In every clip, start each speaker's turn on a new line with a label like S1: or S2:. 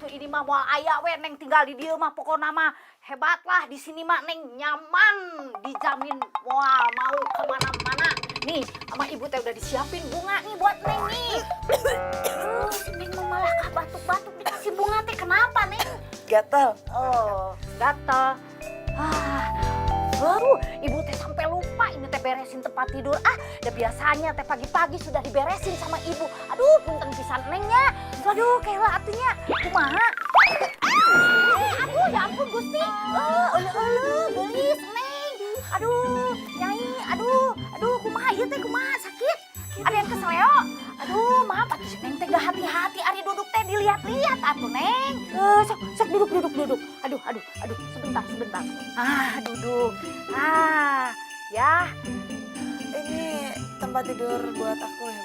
S1: atuh ini mah moal aya we Neng tinggal di dieu mah pokona mah hebat lah di sini mah Neng nyaman dijamin moal mau kemana-mana. Nih sama ibu teh udah disiapin bunga nih buat Neng nih. Neng mah malah batuk-batuk dikasih bunga teh kenapa Neng?
S2: Gatel.
S1: Oh gatel. Ibu teh sampai lupa ini teh beresin tempat tidur. Udah biasanya teh pagi-pagi sudah diberesin sama ibu. Aduh, punten pisan Neng ya. Aduh, kayak atunya. Kumaha? Aduh, ya ampun Gusti. Gelis Neng. Aduh, Nyai. Aduh, kumaha ieu teh kumaha sakit? Ada yang keseleo? Aduh, maaf atuh si Neng teh gak hati-hati ari duduk teh dilihat-lihat atuh Neng. Sok duduk. Aduh, sebentar. Duduk. Ya.
S2: Ini tempat tidur buat aku ya,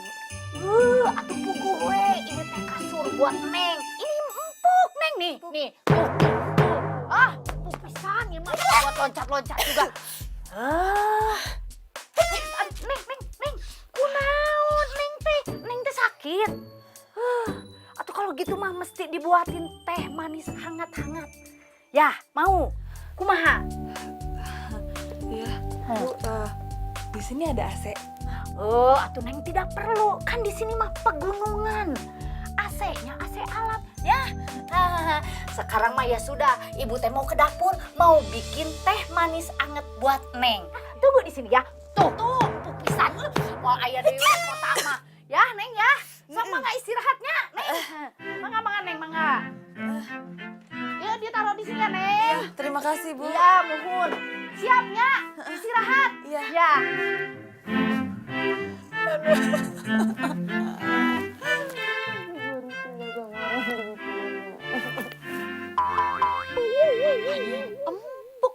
S2: Bu?
S1: Atuh puguh we, ini teh kasur buat Neng. Ini empuk Neng nih. Tuh. Empuk pisan ieu mah buat loncat-loncat juga. Neng. Kunaon Neng teh sakit. Atuh kalau gitu mah mesti dibuatin teh manis hangat-hangat. Ya, mau. Kumaha?
S2: Iya, Bu. Di sini ada AC.
S1: Atuh Neng tidak perlu. Kan di sini mah pegunungan. AC-nya AC alat. Ya. Sekarang mah ya sudah. Ibu teh mau ke dapur, mau bikin teh manis anget buat Neng. Tunggu di sini ya. Tuh, pisan. Moal aya deui kota mah. Ya, Neng ya. Sok mangga istirahatnya, Neng. Mangga Neng, mangga. Ya, ditaruh di sini ya, Neng.
S2: Terima kasih, Bu.
S1: Iya, muhun. Siapnya, istirahat.
S2: Iya.
S1: Ya.
S2: Empuk.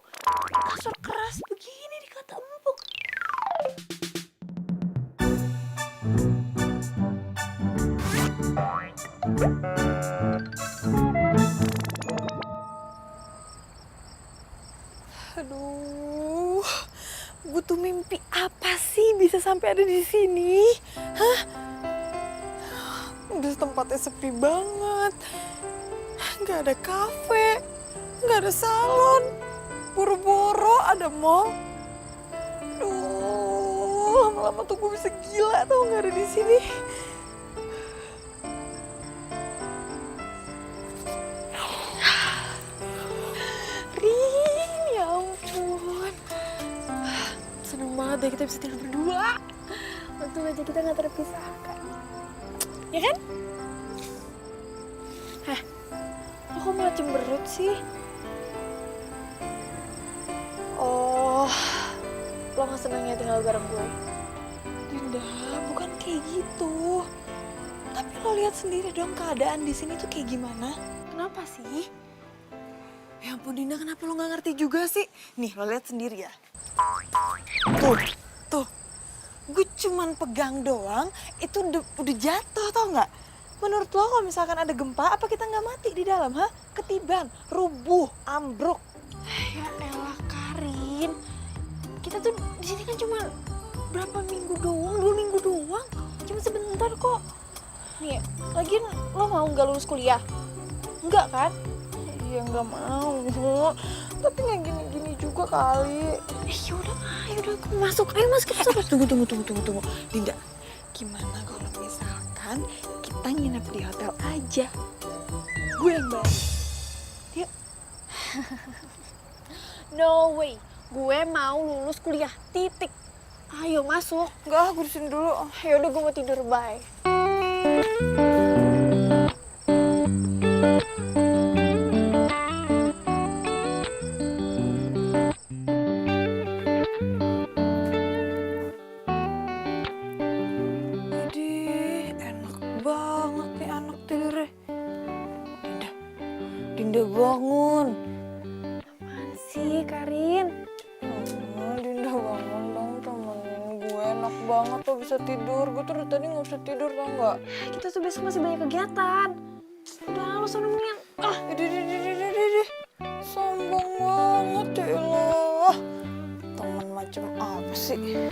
S2: Kasur keras begini dikata empuk. Aduh, gue tuh mimpi apa sih bisa sampai ada di sini? Hah? Udah tempatnya sepi banget. Nggak ada kafe, nggak ada salon. Boro-boro ada mall. Duh, lama-lama tuh gue bisa gila tau nggak ada di sini. Ya ampun, seneng banget deh kita bisa tidur berdua. Untung aja kita gak terpisahkan, ya kan? Lo kok malah cemberut sih? Oh, lo gak senangnya tinggal bareng gue? Dinda, bukan kayak gitu. Tapi lo lihat sendiri dong keadaan di sini tuh kayak gimana. Kenapa sih? Ya ampun Dinda, kenapa lo gak ngerti juga sih? Nih, lo lihat sendiri ya. Tuh. Gue cuman pegang doang, itu udah jatuh tau gak? Menurut lo kalau misalkan ada gempa, apa kita gak mati di dalam, ha? Ketiban, rubuh, ambruk. Ya elah Karin, kita tuh di sini kan cuma berapa minggu doang, 2 minggu doang. Cuma sebentar kok. Nih, lagian lo mau gak lulus kuliah? Enggak kan? Ya nggak mau, tapi nggak gini-gini juga kali. Yaudah, aku masuk. Ayo masuk, kita masuk. Tunggu. Dinda, gimana kalau misalkan kita nginep di hotel aja? Gue yang bayar. Yuk. No way, gue mau lulus kuliah, titik. Ayo masuk. Enggak, gue disini dulu. Yaudah, gue mau tidur, bye. Dinda bangun. Apaan sih Karin? Dinda bangun dong, temenin gue. Enak banget tuh bisa tidur. Gue tuh dari tadi gak bisa tidur tau gak? Kita tuh besok masih banyak kegiatan. Udah lo sana mendingan. Idih. Sombong banget ya Allah. Temen macam apa sih?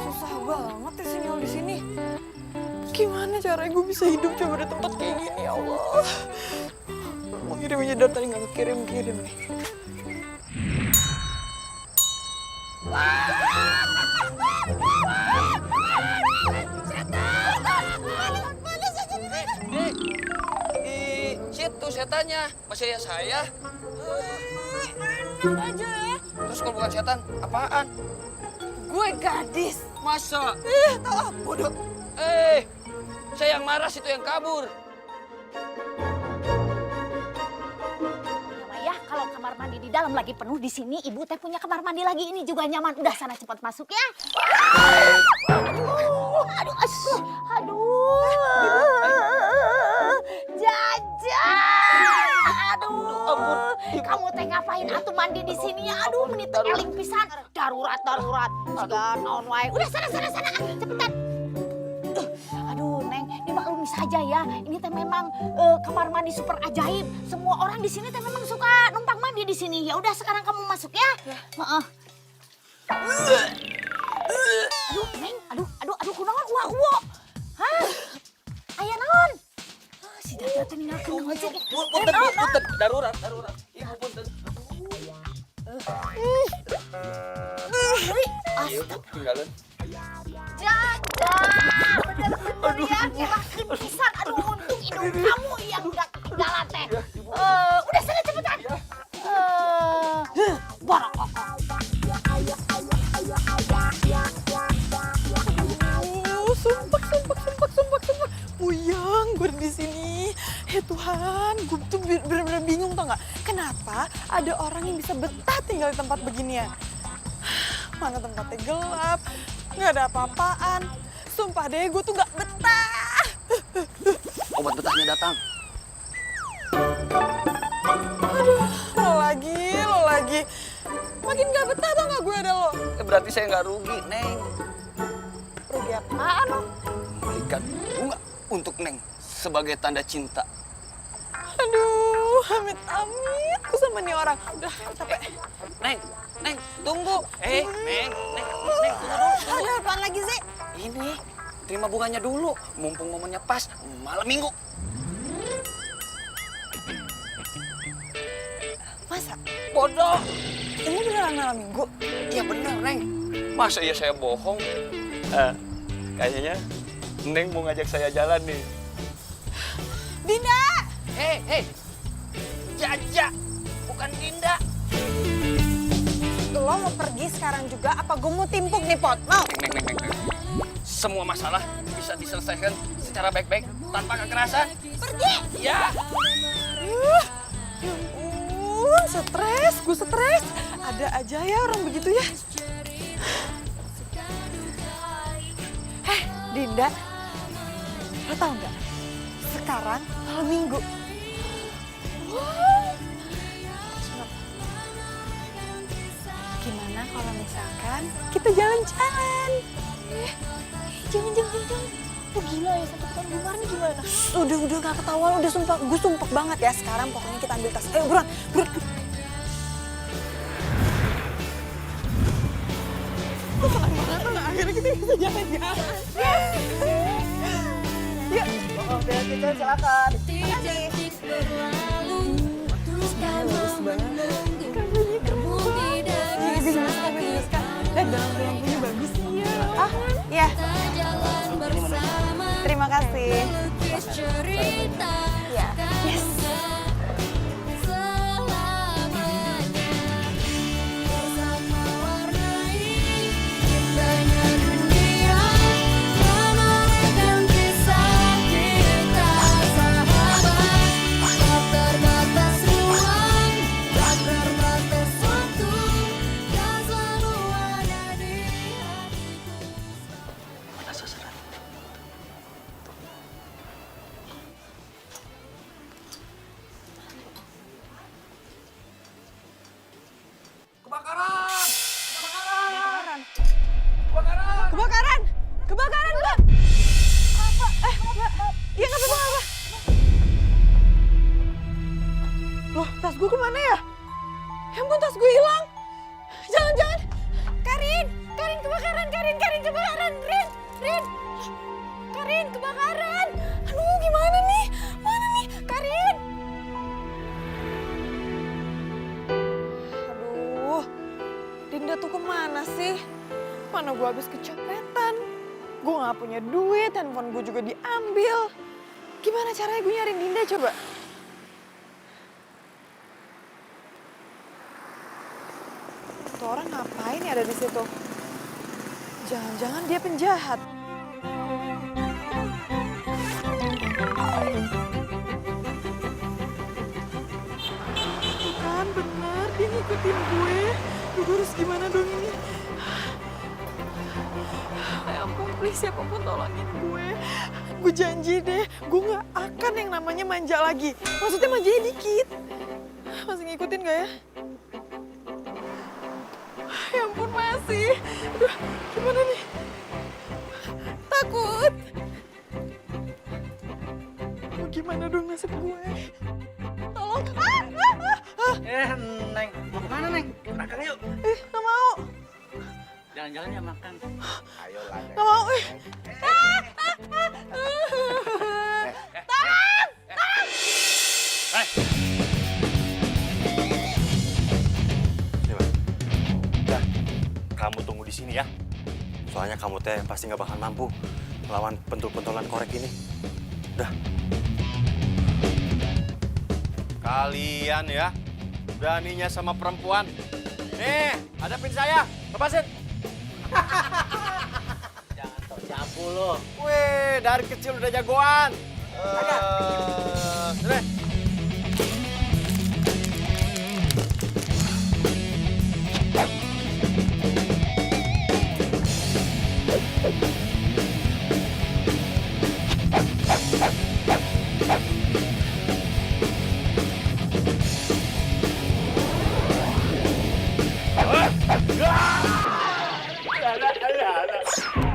S2: Susah banget ya caranya gue bisa hidup coba di tempat kayak gini, ya Allah. Mau kirim aja dari tadi nggak kirim nih.
S3: Di situ setannya, masa ya saya?
S2: Enak aja ya.
S3: Terus kalau bukan setan, apaan?
S2: Gue gadis.
S3: Masa?
S2: Tau bodoh.
S3: Saya yang marah, situ yang kabur.
S1: Ya, kalau kamar mandi di dalam lagi penuh, di sini ibu teh punya kamar mandi lagi, ini juga nyaman. Udah sana cepat masuk ya. Aduh. Jaja. Aduh. Kamu teh ngapain atuh mandi di sini ya? Aduh, menit eling pisan. Darurat. Siga naon wae. Udah sana cepetan. Aduh, Neng, dimaklumi saja ya. Ini teh memang kamar mandi super ajaib. Semua orang di sini teh memang suka numpang mandi di sini. Ya udah sekarang kamu masuk ya. Heeh. Aduh, Neng, aduh kunaon uwa. Hah? Aya naon? Si Dada teh ninggalkeun naon sih?
S3: Punten, darurat. Ibu punten. Iya, tinggalin.
S1: Jaja, bener-bener ya, ngelakin pisan. Aduh, untung hidung kamu yang gak ketinggalan teh. Udah sana cepetan. Barokok.
S2: Sumpah. Puyeng gue di sini. Ya Tuhan, gue tuh bener-bener bingung tau nggak? Kenapa ada orang yang bisa betah tinggal di tempat beginian? Mana tempatnya gelap, nggak ada apa-apaan. Sumpah deh, gue tuh nggak betah.
S3: Obat betahnya datang.
S2: Aduh, lo lagi. Makin nggak betah tau nggak gue ada lo.
S3: Berarti saya nggak rugi, Neng.
S2: Rugi apaan lo?
S3: Berikan bunga untuk Neng sebagai tanda cinta.
S2: Aduh, amit-amit gue sama nih orang. Udah, capek.
S3: Neng, tunggu. Neng, tunggu.
S2: Ada apaan lagi sih?
S3: Ini, terima bunganya dulu. Mumpung momennya pas, malam minggu.
S2: Masa?
S3: Bodoh.
S2: Ini beneran malam minggu?
S3: Iya bener, Neng. Masa iya saya bohong? Kayaknya Neng mau ngajak saya jalan nih.
S2: Dinda!
S3: Hei. Jaja, bukan Dinda.
S2: Lo mau pergi sekarang juga, apa gue mau timpuk nih, Pot? Mau?
S3: Neng. Semua masalah bisa diselesaikan secara baik-baik tanpa kekerasan.
S2: Pergi!
S3: Ya.
S2: Ya ampun, gue stres. Ada aja ya orang begitu ya. Dinda, lo tau nggak? Sekarang malam minggu. Wow. Gimana kalau misalkan kita jalan-jalan? Jangan. Lo gila ya, sampai kita bubar nih gimana? Udah gak ketahuan, udah sumpah. Gue sumpah banget ya, sekarang pokoknya kita ambil tas. Ayo buruan. Lo senang banget tuh, akhirnya kita bisa jalan-jalan. Yuk. Oh, kita silakan. Makasih. Bagus banget. Dan dalam lampunya bagus. Ah, iya. Terima kasih. Ya. Yes. Kebakaran, Mbak. Apa? Mbak. Iya, nggak apa-apa. Loh, tas gue kemana ya? Ya ampun, tas gue hilang. Jangan. Karin kebakaran, Karin kebakaran. Rin. Karin, kebakaran. Aduh, gimana nih? Mana nih, Karin? Aduh, Dinda tuh kemana sih? Mana gue habis kecopetan. Gue gak punya duit, handphone gue juga diambil. Gimana caranya gue nyariin Dinda coba? Tuh orang ngapain ya ada di situ? Jangan-jangan dia penjahat. Tuh kan benar, dia ngikutin gue. Gue harus gimana dong ini? Ya ampun, please siapapun tolongin gue. Gue janji deh, gue gak akan yang namanya manja lagi. Maksudnya manjanya dikit. Masih ngikutin gak ya? Ya ampun, masih. Aduh, gimana nih? Takut. Mau gimana dong nasib gue? Tolong.
S4: Neng, mau kemana, Neng? Makan yuk.
S2: Gak mau.
S4: Jalan-jalan ya makan. Ayo lah, Neng.
S2: Gak mau.
S5: Udah, kamu tunggu di sini ya. Soalnya kamu teh pasti nggak bakal mampu melawan pentul-pentulan korek ini. Udah. Kalian ya, beraninya sama perempuan. Nih, hadapin saya. Lepasin.
S4: Jangan sok jago lo.
S5: Wih, dari kecil udah jagoan. Sini.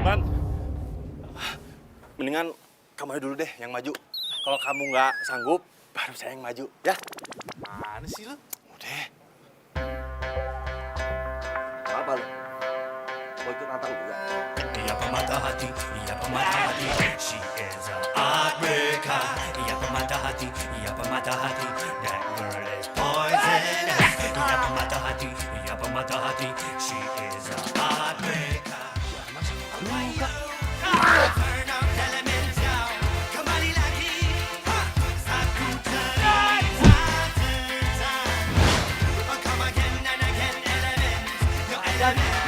S5: Man, mendingan kamu aja dulu deh yang maju. Kalau kamu nggak sanggup, baru saya yang maju, ya?
S3: Mana sih lu?
S5: Udah.
S4: Apa lu? Mau ikut Natal juga?
S6: Ia pemata hati, ia pemata hati. She is a heartbreaker. Ia pemata hati, ia pemata hati. That girl is poison. Ia pemata hati, ia pemata hati. She is a heartbreaker. Turn up the elements now. Kembali lagi. Satu turn time. Oh, come again and again, elements. Your elements.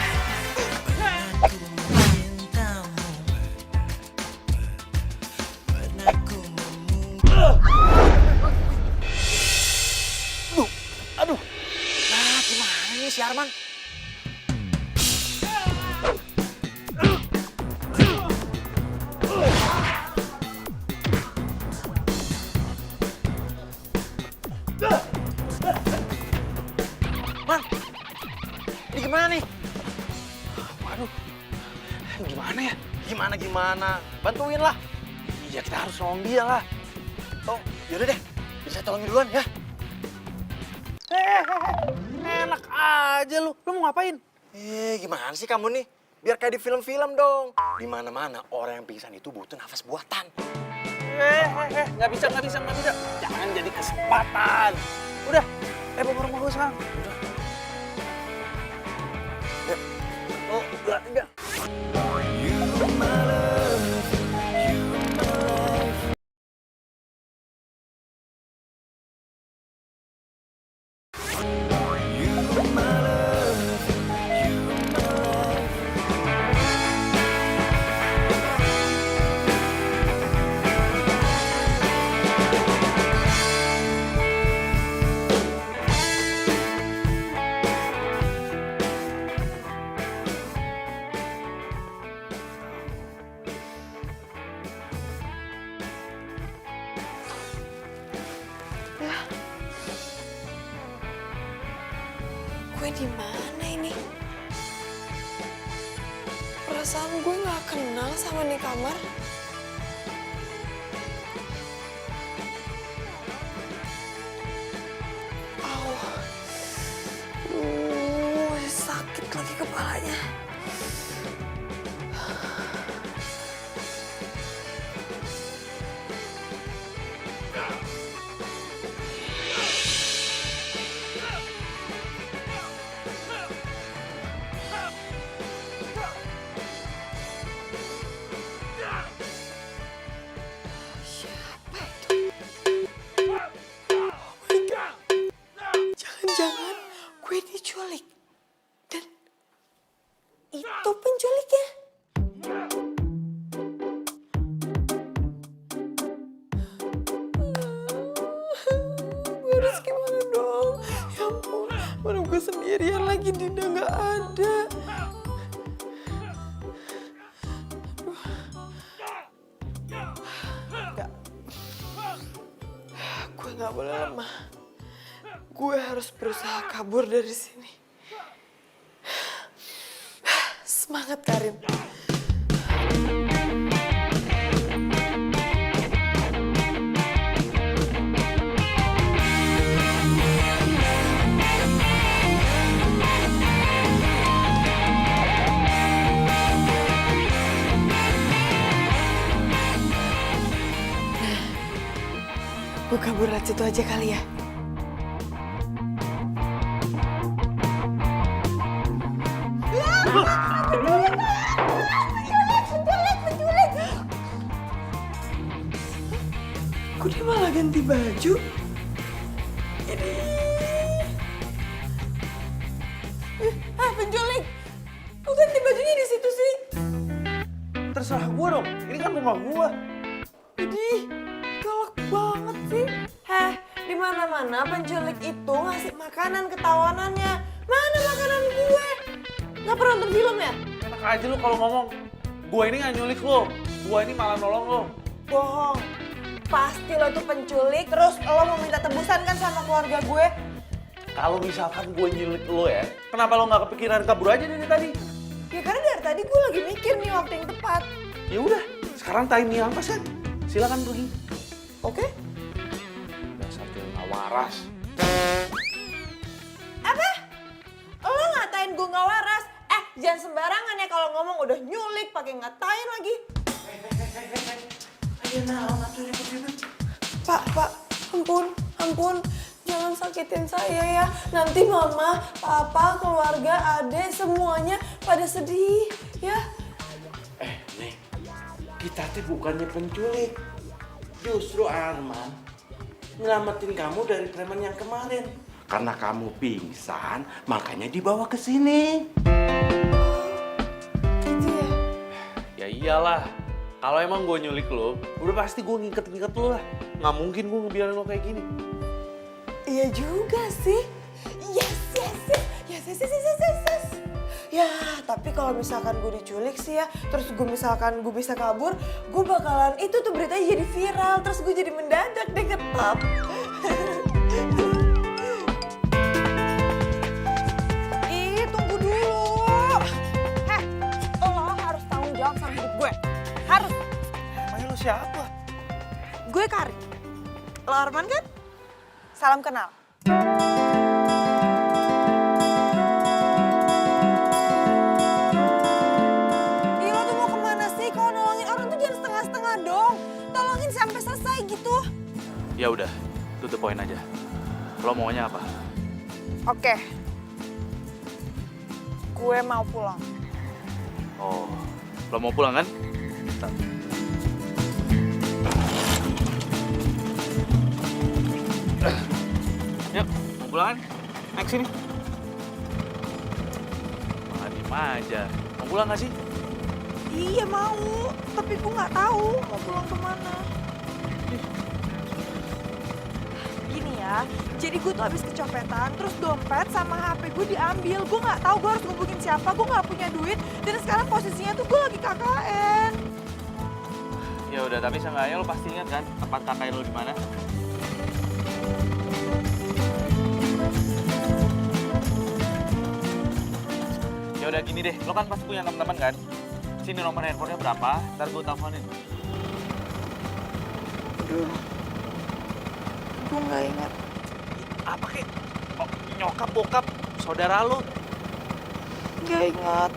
S5: Aduh. Nah, gimana nih si Arman? Man, ini gimana nih? Waduh, gimana ya? Gimana? Bantuin lah. Iya, kita harus nolong dia lah. Oh, yaudah deh. Biar saya tolongin duluan ya. Enak aja lu. Lu mau ngapain? Gimana sih kamu nih? Biar kayak di film-film dong. Di mana-mana orang yang pingsan itu butuh nafas buatan.
S3: Nggak bisa. Jangan jadi kesempatan. Udah, bawa rumah gue sekarang.
S5: Ya.
S3: Oh, 2, 3.
S2: Gue di mana ini? Perasaan gue nggak kenal sama nih kamar. Sakit lagi kepalanya. Mana gue sendirian lagi, Dinda nggak ada. Nggak. Gue nggak boleh lemah. Gue harus berusaha kabur dari sini. Semangat, Karin. Gue kabur lewat situ aja kali ya. Kok dia malah ganti baju? Ini. Penculik! Kok ganti bajunya di situ sih?
S5: Terserah gue dong, ini kan rumah gue.
S2: Idih, galak banget sih. Di mana-mana penculik itu ngasih makanan ke tawanannya. Mana makanan gue? Nggak pernah nonton film ya?
S5: Enak aja lu kalau ngomong. Gue ini nggak nyulik lo, gue ini malah nolong lo.
S2: Bohong. Pasti lo tuh penculik, terus lo mau minta tebusan kan sama keluarga gue?
S5: Kalau misalkan gue nyulik lo ya, kenapa lo nggak kepikiran kabur aja dari tadi?
S2: Ya karena dari tadi gue lagi mikir nih waktu yang tepat.
S5: Ya udah, sekarang timing yang pas kan. Silakan pergi.
S2: Oke?
S5: Dasar cewek nggak waras.
S2: Apa? Lo ngatain gue nggak waras? Jangan sembarangan ya kalau ngomong, udah nyulik pakai ngatain lagi.
S5: Ayo naon atuh ribut-ribut.
S2: Pak, ampun. Jangan sakitin saya ya. Nanti mama, papa, keluarga, adek, semuanya pada sedih ya.
S7: Nih, kita tuh bukannya penculik. Justru Arman nyelamatin kamu dari preman yang kemarin. Karena kamu pingsan, makanya dibawa ke sini.
S2: Gitu ya?
S5: Ya iyalah, kalau emang gue nyulik lo, udah pasti gue ngiket-ngiket lo lah. Nggak mungkin gue ngebiarin lo kayak gini.
S2: Iya juga sih. Yes. Ya, tapi kalau misalkan gue diculik sih ya, terus gue bisa kabur, gue bakalan itu tuh beritanya jadi viral, terus gue jadi mendadak deh ketop. Ih, tunggu dulu. Lo harus tanggung jawab sama hidup gue. Harus.
S5: Emangnya lo siapa?
S2: Gue Karin. Lo Arman kan? Salam kenal. Ih, lo tuh mau kemana sih? Kalau nolongin orang tuh jangan setengah-setengah dong. Tolongin sampai selesai gitu.
S5: Ya udah, to the point aja. Lo maunya apa?
S2: Oke. Gue mau pulang.
S5: Oh, lo mau pulang kan? Yuk, mau pulang kan? Naik sini. Malah diem aja. Mau pulang gak sih?
S2: Iya mau, tapi gue nggak tahu mau pulang kemana. Gini ya, jadi gue tuh habis kecopetan, terus dompet sama HP gue diambil. Gue nggak tahu gue harus ngubungin siapa, gue nggak punya duit, dan sekarang posisinya tuh gue lagi KKN.
S5: Ya udah, tapi seenggaknya lo pasti ingat kan tempat kakak lo di mana? Ya udah gini deh, lo kan pasti punya teman-teman kan? Sini nomor handphonenya berapa, ntar gue teleponin.
S2: Aduh, gue nggak ingat.
S5: Apa kek? Oh, nyokap, bokap, saudara lo.
S2: Nggak ingat.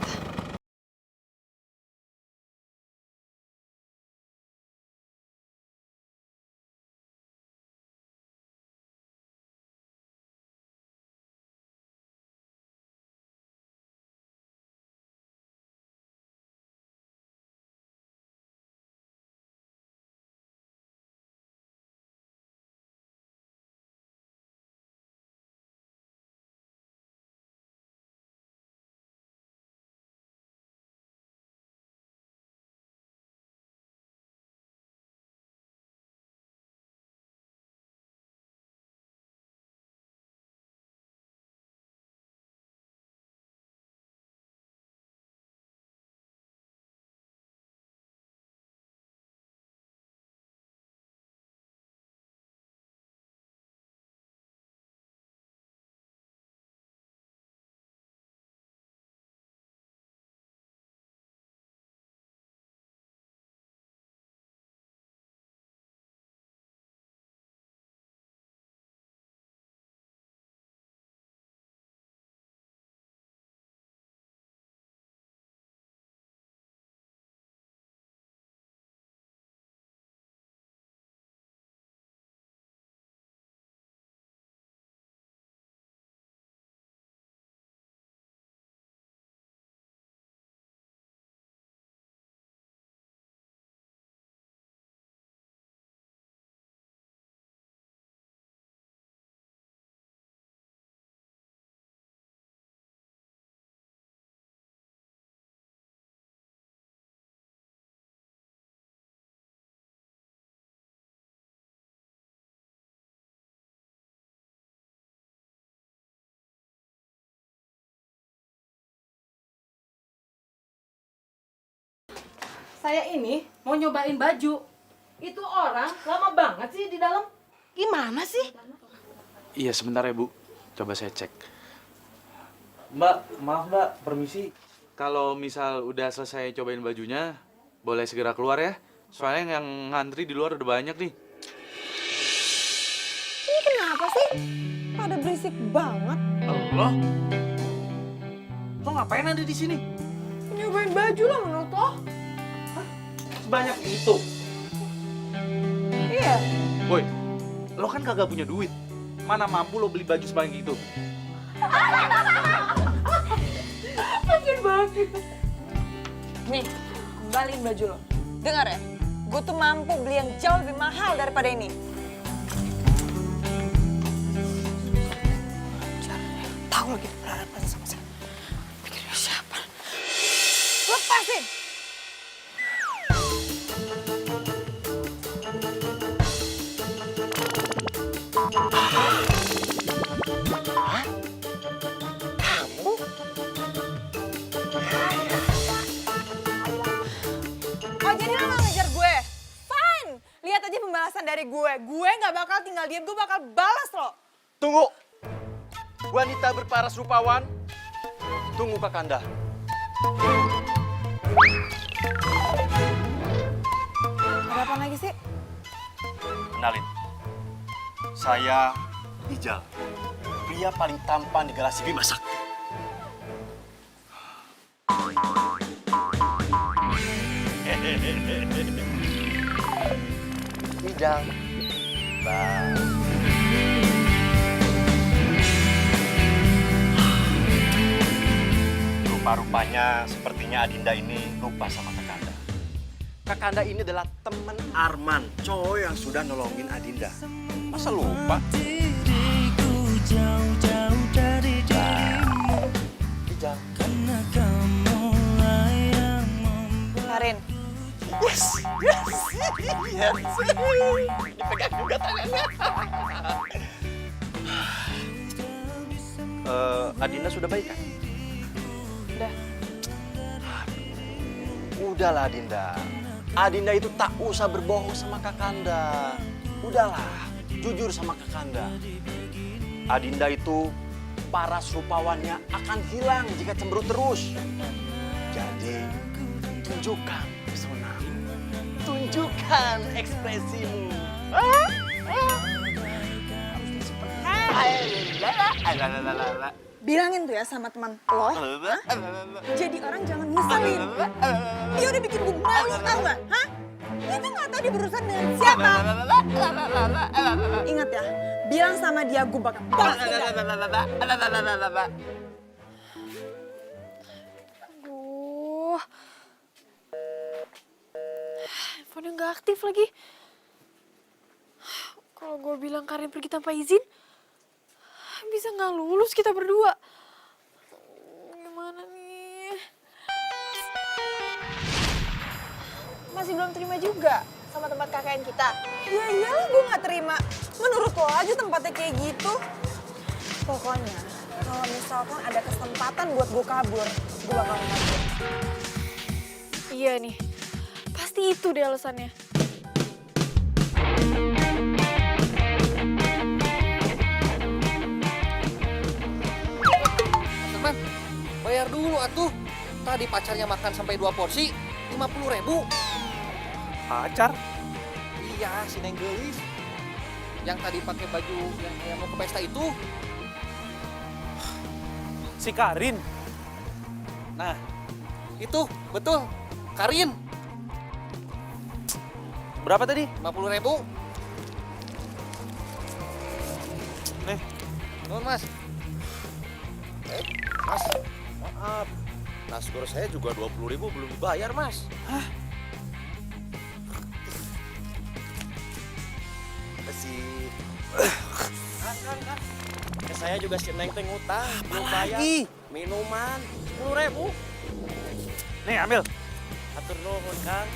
S2: Saya ini mau nyobain baju. Itu orang lama banget sih di dalam. Gimana sih?
S3: Iya, sebentar ya, Bu. Coba saya cek.
S7: Mbak, maaf Mbak, permisi. Kalau misal udah selesai cobain bajunya, boleh segera keluar ya. Soalnya yang ngantri di luar udah banyak nih.
S2: Ini kenapa sih? Pada berisik banget.
S7: Allah. Lo ngapain ada di sini?
S2: Nyobain baju lah menurut lo.
S7: Sebanyak itu.
S2: Iya.
S7: Boy, lo kan kagak punya duit. Mana mampu lo beli baju sebanyak itu?
S2: Makin banget. Nih, kembaliin baju lo. Dengar ya, gue tuh mampu beli yang jauh lebih mahal daripada ini. Tahu lagi berhadapan sama saya. Pikirnya siapa? Lepasin! Oh, jadi lo gak ngejar gue? Fine! Lihat aja pembalasan dari gue. Gue gak bakal tinggal diam, gue bakal balas lo.
S5: Tunggu. Wanita berparas rupawan. Tunggu Kakanda.
S2: Ada apa lagi sih?
S5: Kenalin. Saya Ijal. Pria paling tampan di Galasi Bima Sakti. Ijal. Rupa-rupanya sepertinya Adinda ini lupa sama Kakanda. Kakanda ini adalah teman Arman, cowok yang sudah nolongin Adinda. Masa lupa?
S6: Diriku jauh-jauh dari dirimu
S5: Ijal.
S6: karena kamulah yang membuat
S2: Karin.
S5: Dipegang juga tangannya. Adinda sudah baik kan?
S2: Udah.
S5: Udahlah Adinda. Adinda itu tak usah berbohong sama Kakanda. Udahlah, jujur sama Kakanda. Adinda itu paras rupawannya akan hilang jika cemberut terus. Jadi, tunjukkan pesonamu. Tunjukkan ekspresimu.
S2: Bilangin tuh ya sama teman lo. Jadi orang jangan ngeselin. Dia udah bikin gue malu, tau gak? Hah? Dia tuh gak tau dia berurusan dengan siapa. Ingat ya, bilang sama dia gue bakal balas dendam.
S8: Aduh. Handphonenya nggak aktif lagi. Kalau gue bilang Karin pergi tanpa izin, bisa nggak lulus kita berdua. Gimana nih?
S2: Masih belum terima juga sama tempat KKN kita. Ya iyalah gue gak terima. Menurut lo aja tempatnya kayak gitu. Pokoknya kalau misalkan ada kesempatan buat gue kabur, gue bakal kabur.
S8: Iya nih, pasti itu deh alasannya.
S9: Teman, bayar dulu atuh. Tadi pacarnya makan sampai 2 porsi, 50.000.
S3: Pacar?
S9: Iya, si Neng Gelis. Yang tadi pakai baju yang mau ke pesta itu.
S3: Si Karin?
S9: Nah, itu betul, Karin.
S3: Berapa tadi?
S9: 50.000.
S3: Nih.
S9: Nuhun, Mas. Mas, maaf. Nasgor saya juga 20.000 belum dibayar, Mas.
S5: Kasih.
S9: Saya juga si Neng teh ngutang, belum bayar. Minuman 10.000.
S3: Nih, ambil.
S9: Atur nuhun, Kang.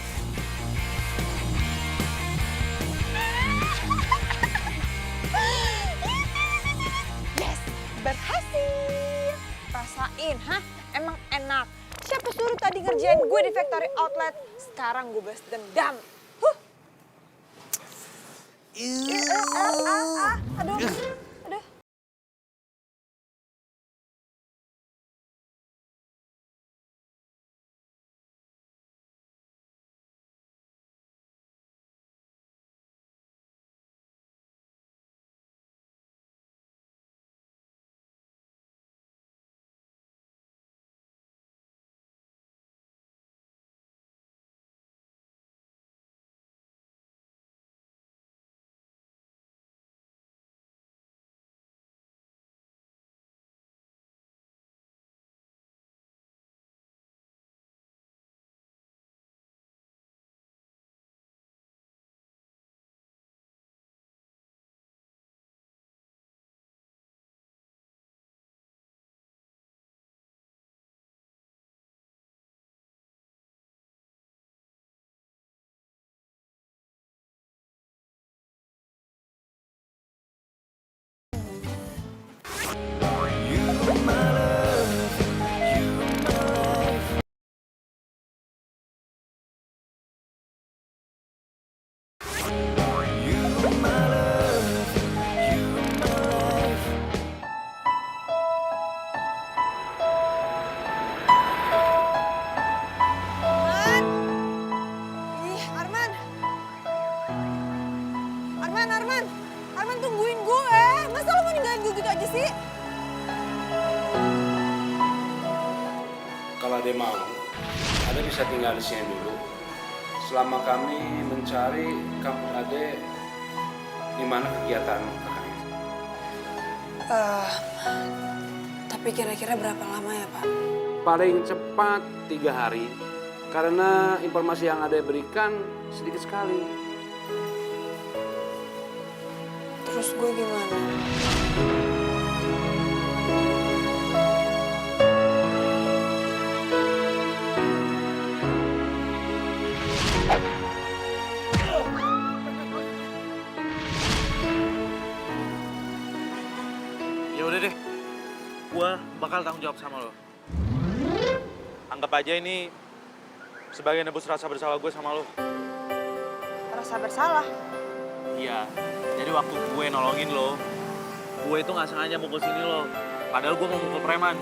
S2: Yes, berhasil. Rasain, hah? Emang enak. Siapa suruh tadi ngerjain gue di factory outlet? Sekarang gue balas dendam. Aduh. Aduh. Arman tungguin gue. Masa lo mau ninggalin gue gitu aja sih?
S3: Kalau Ade mau, Ade bisa tinggal di sini dulu. Selama kami mencari kampung Ade, di mana kegiatan kakaknya.
S2: Tapi kira-kira berapa lama ya, Pak?
S3: Paling cepat 3 hari, karena informasi yang Ade berikan sedikit sekali.
S2: Terus gue gimana?
S5: Ya udah deh, gua bakal tanggung jawab sama lo. Anggap aja ini sebagai nebus rasa bersalah gue sama lo.
S2: Rasa bersalah?
S5: Iya, jadi waktu gue nolongin lo, gue itu nggak sengaja mukul sini lo. Padahal gue mau mukul preman.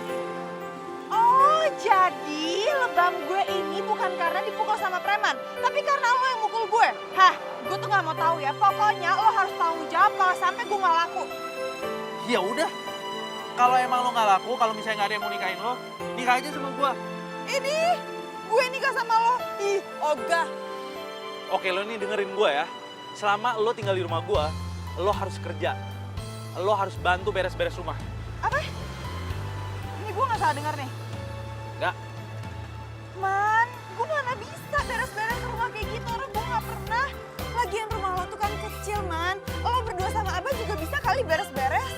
S2: Oh, jadi lebam gue ini bukan karena dipukul sama preman, tapi karena lo yang mukul gue. Hah, gue tuh nggak mau tahu ya. Pokoknya lo harus tanggung jawab kalau sampai gue nggak laku.
S5: Ya udah, kalau emang lo nggak laku, kalau misalnya nggak ada yang mau nikahin lo, nikah aja sama gue.
S2: Ini, gue nikah sama lo. Ih, ogah.
S5: Oke, lo nih dengerin gue ya. Selama lo tinggal di rumah gue, lo harus kerja. Lo harus bantu beres-beres rumah.
S2: Apa? Ini gue nggak salah dengar nih.
S5: Nggak?
S2: Man, gue mana bisa beres-beres rumah kayak gitu. Orang gue nggak pernah. Lagian rumah lo tuh kan kecil, Man. Lo berdua sama Abah juga bisa kali beres-beres.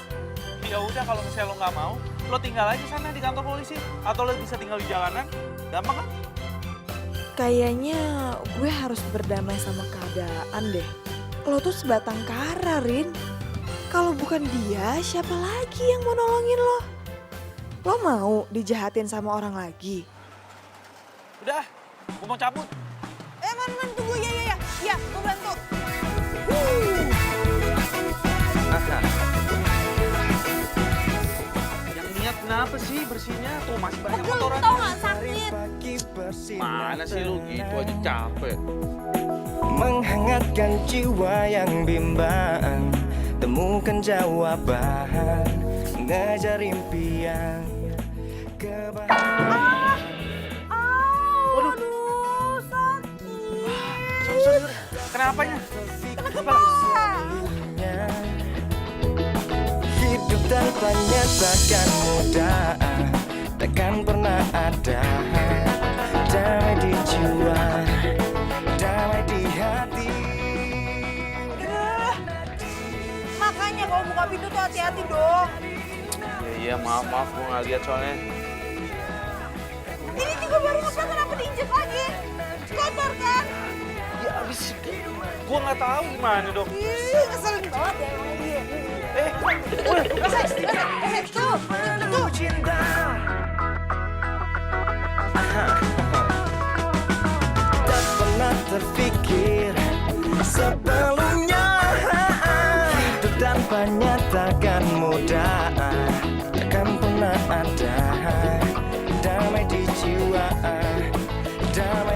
S5: Ya udah, kalau misalnya lo nggak mau, lo tinggal aja sana di kantor polisi. Atau lo bisa tinggal di jalanan. Gampang kan?
S2: Kayaknya gue harus berdamai sama keadaan deh. Lo tuh sebatang kara, Rin. Kalau bukan dia, siapa lagi yang mau nolongin lo? Lo mau dijahatin sama orang lagi?
S5: Udah, gue mau cabut.
S2: Man, tunggu. Ya. Ya, gue bantu.
S5: Yang niat kenapa sih bersihnya? Tuh masih banyak kotoran.
S2: Tau gak sakit?
S5: Mana sih lu gitu aja capek.
S10: Menghangatkan jiwa yang bimbang, temukan jawaban, mengejar impian, kebahagiaan.
S5: Waduh.
S2: Aduh, sakit.
S5: Sorry. Kenapanya?
S2: Kenapa?
S10: Hidup tanpanya takkan mudah, takkan pernah ada damai di jiwa, damai di hati.
S2: Makanya kalau buka pintu tuh hati-hati dong.
S5: Iya, maaf gue nggak lihat soalnya.
S2: Ini juga baru ngepas, kenapa diinjek lagi? Kotor kan?
S5: Ya abis gue nggak tahu gimana dong.
S2: Ih, ngeselin banget ya emang dia.
S10: Cinta. Aha.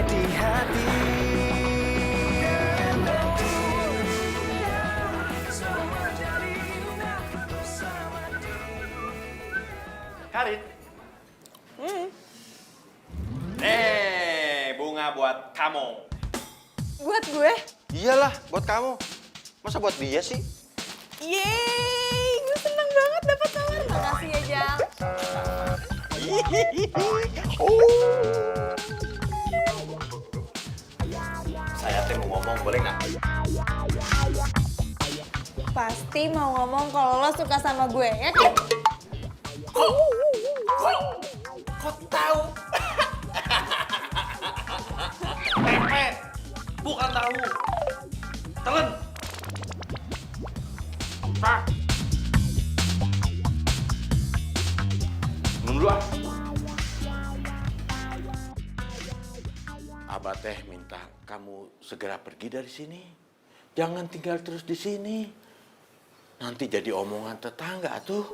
S10: di hati.
S5: Karin. Nih, bunga buat kamu.
S2: Buat gue?
S5: Iyalah, buat kamu. Masa buat dia sih?
S2: Yeay, gue seneng banget dapat mawar. Makasih ya, Jal.
S5: Saya teh mau ngomong, boleh nggak?
S2: Pasti mau ngomong kalau lo suka sama gue, ya kan?
S5: Kok tahu? Tempe, bukan tahu. Telan. Nah. Minum dulu ah. Abah teh minta kamu segera pergi dari sini. Jangan tinggal terus di sini. Nanti jadi omongan tetangga tuh.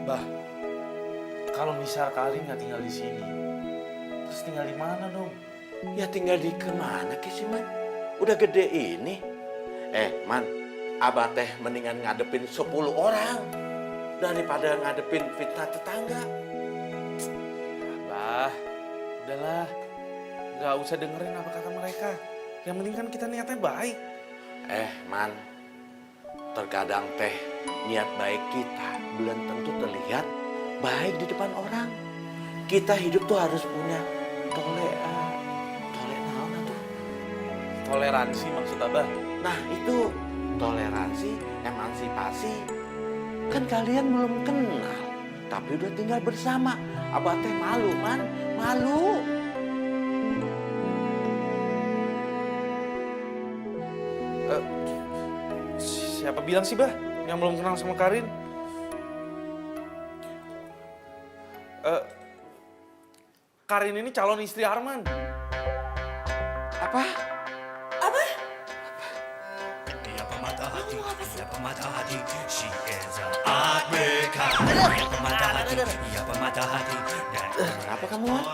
S7: Bah, kalau misal Karin nggak tinggal di sini, terus tinggal di mana dong?
S5: Ya tinggal di kemana sih, Man? Udah gede ini. Man, Abah teh mendingan ngadepin 10 orang daripada ngadepin fitnah tetangga.
S7: Bah, udahlah. Nggak usah dengerin apa kata mereka. Yang penting kan kita niatnya baik.
S5: Man, terkadang teh niat baik kita belum tentu terlihat baik di depan orang. Kita hidup tuh harus punya
S7: Toleransi maksud Abah.
S5: Nah itu toleransi, emansipasi. Kan kalian belum kenal, tapi udah tinggal bersama. Abah teh malu, Man, malu.
S7: Siapa bilang sih, Bah, yang belum kenal sama Karin? Karin ini calon istri Arman.
S5: Apa?
S6: Ia pemata hati, ia pemata hati. She is a heartbreaker. Ia pemata hati, ia pemata hati.
S5: Kenapa kamu, Man?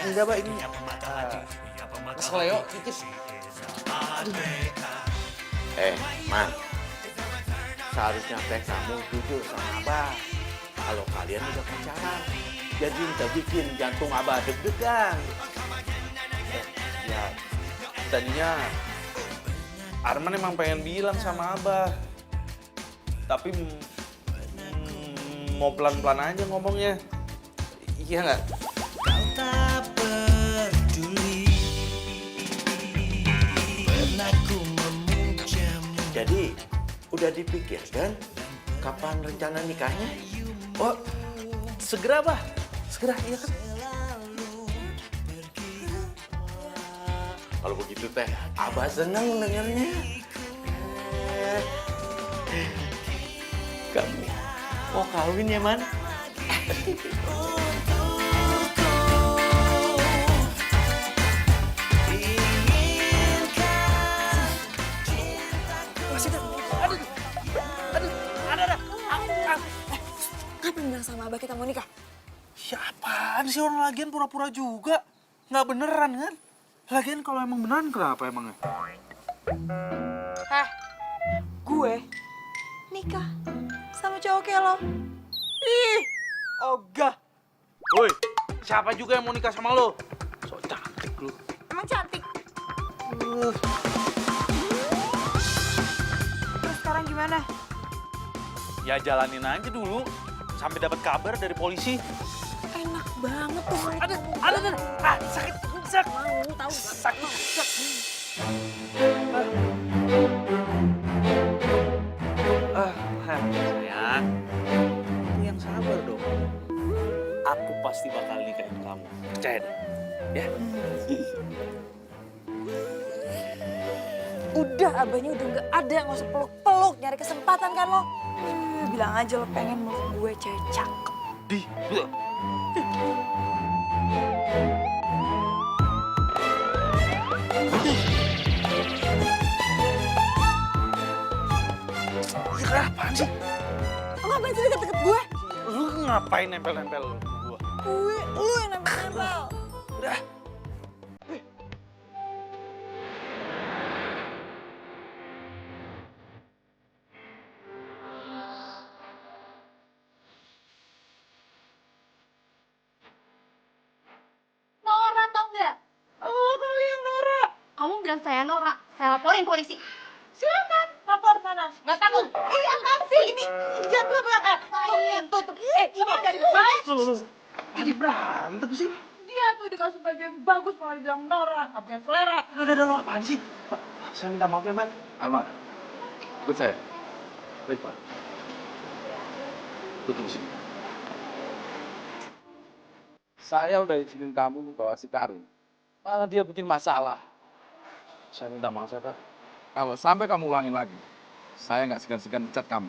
S7: Enggak, Bah, ini
S9: Keseleo, titip.
S5: Man, seharusnya teh kamu jujur sama Abah. Kalau kalian udah pacaran, jadi kita bikin jantung Abah deg-degan.
S7: ya tadinya Arman emang pengen bilang sama Abah. Tapi mau pelan-pelan aja ngomongnya. Iya nggak?
S6: Kau tak peduli. Pernah ku memujamu.
S5: Jadi, udah dipikirkan kapan rencana nikahnya?
S7: Oh, segera, Bah. Segera, iya kan?
S5: Kalau begitu teh, Abah seneng dengernya. Kamu mau kawin ya, Man?
S2: Kapan bilang sama Abah kita mau nikah?
S7: Ya apaan sih orang lagian pura-pura juga? Nggak beneran kan? Lagian kalau emang beneran kenapa emangnya?
S2: Gue nikah sama cowok kayak lo. Ih, ogah.
S7: Woi, siapa juga yang mau nikah sama lo? So cantik lu.
S2: Emang cantik. Terus sekarang gimana?
S7: Ya jalanin aja dulu sampai dapat kabar dari polisi.
S2: Enak banget tuh.
S7: Ada. Ah, sakit.
S2: Mau tahu
S7: Sakit. Sayang, kamu yang sabar dong. Aku pasti bakal nikahin kamu. Percaya deh. Ya.
S2: Udah, abahnya udah nggak ada, nggak usah peluk-peluk, nyari kesempatan kan lo. Bilang aja lo pengen meluk gue cewek cakep.
S7: Di. Apaan sih?
S2: Lo ngapain sih deket-deket gue?
S7: Lu ngapain nempel-nempel lu ke gua?
S2: Lu yang nempel-nempel.
S7: Udah.
S8: dan saya Nora. Saya laporin polisi.
S2: Silakan, lapor sana. Nggak takut. Iya kan sih, ini jatuh banget. Tutup. Ini dari mana?
S5: Tadi berantem sih.
S2: Dia tuh dikasih baju yang bagus malah dibilang Nora, apa yang selera.
S5: Udah, apaan sih? Pak, saya minta maaf ya, Man.
S3: Alma, ikut saya. Baik, Pak. Tutup sini. Saya udah izinin kamu bawa si Karin. Malah dia bikin masalah.
S5: Saya minta maaf ya, Pak.
S3: Kalau sampai kamu ulangin lagi, saya nggak segan-segan cat kamu.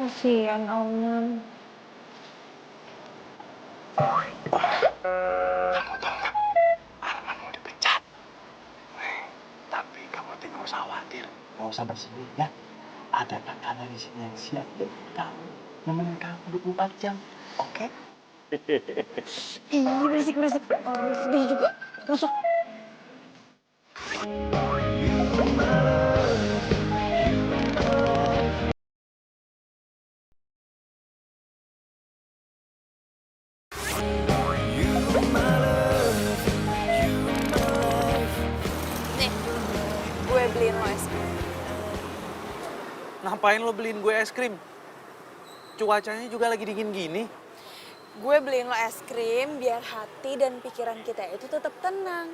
S8: Kasihan Aunan.
S5: Kamu tahu nggak? Arman mau dipecat. Tapi kamu tidak usah khawatir. Nggak usah bersedih ya. Ada kakak di sini yang siap buat kamu. Nemenin kamu 24 jam. Oke?
S8: Ih, berisik. Sedih juga. Masuk.
S2: Nih, gue beliin lo es krim.
S5: Ngapain lo beliin gue es krim? Cuacanya juga lagi dingin gini.
S2: Gue beliin lo es krim biar hati dan pikiran kita itu tetap tenang.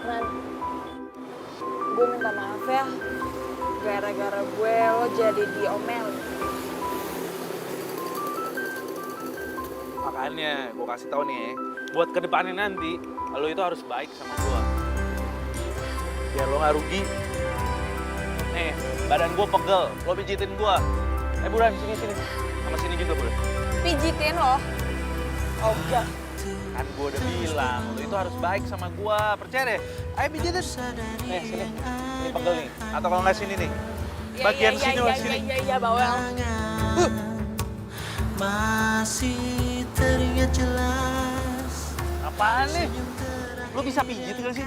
S2: Man, gue minta maaf ya. Gara-gara gue lo jadi diomelin.
S5: Makanya gue kasih tahu nih ya, buat kedepannya nanti lo itu harus baik sama gue. Biar lo nggak rugi. Nih, badan gue pegel, lo pijitin gue. Buruan, sini. Sama sini juga, Buruan.
S2: Pijitin lo? Oh enggak.
S5: Kan gue udah bilang, lo itu harus baik sama gue. Percaya deh. Ayo pijitin. Nih, sini. Ini pegel nih. Atau kalau nggak sini nih. Bagian sini, sini.
S2: Iya, bawel.
S10: Masih teringat jelas.
S5: Apaan nih? Lo bisa pijit gak sih?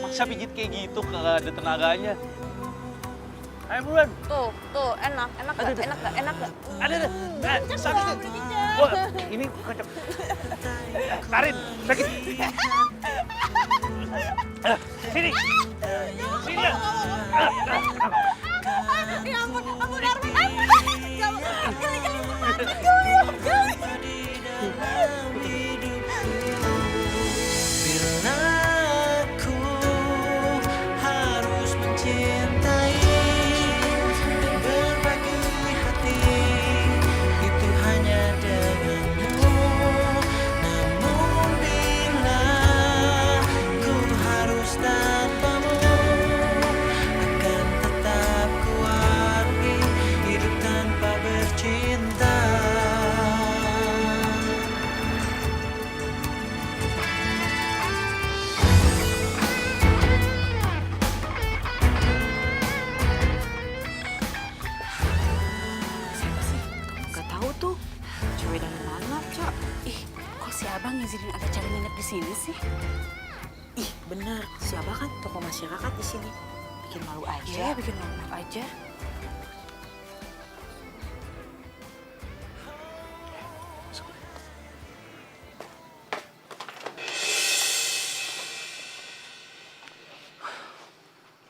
S5: Maksa pijit kayak gitu, kagak ada tenaganya. Ayo buruan.
S2: Tuh, enak gak?
S5: Ada. Sakit. Wah, ini kocok. Tarin, sakit. Sini. Sini ya.
S2: Ya ampun, Arman.
S10: Bila aku harus mencintai, berbagi hati itu hanya denganmu. Namun bila ku harus tanpamu, akan tetap kuarti hidup tanpa bercinta.
S1: Gak tahu tuh, cewek dari mana, Cok? Ih, kok si Abang ngizinin ada cari nginep di sini sih?
S2: Ih, bener. Si Abah kan tokoh masyarakat di sini. Bikin malu aja.
S1: Iya, bikin malu aja.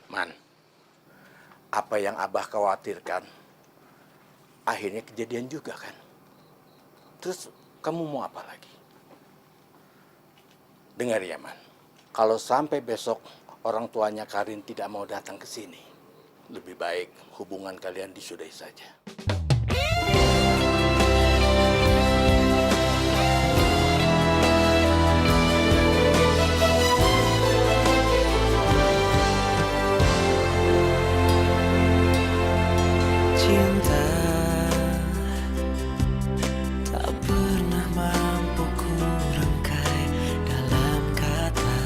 S7: Man, apa yang Abah khawatirkan, akhirnya kejadian juga kan? Terus kamu mau apa lagi? Dengar ya, Man. Kalau sampai besok orang tuanya Karin tidak mau datang ke sini, lebih baik hubungan kalian disudahi saja.
S10: Cinta tak pernah mampu ku rangkai dalam kata.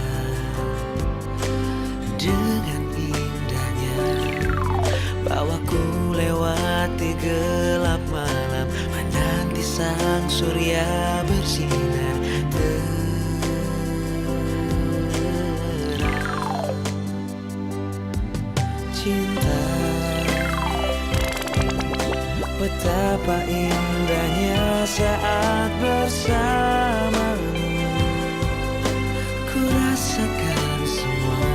S10: cahaya bersinar terang. Cinta, betapa indahnya saat bersamamu. Ku rasakan semua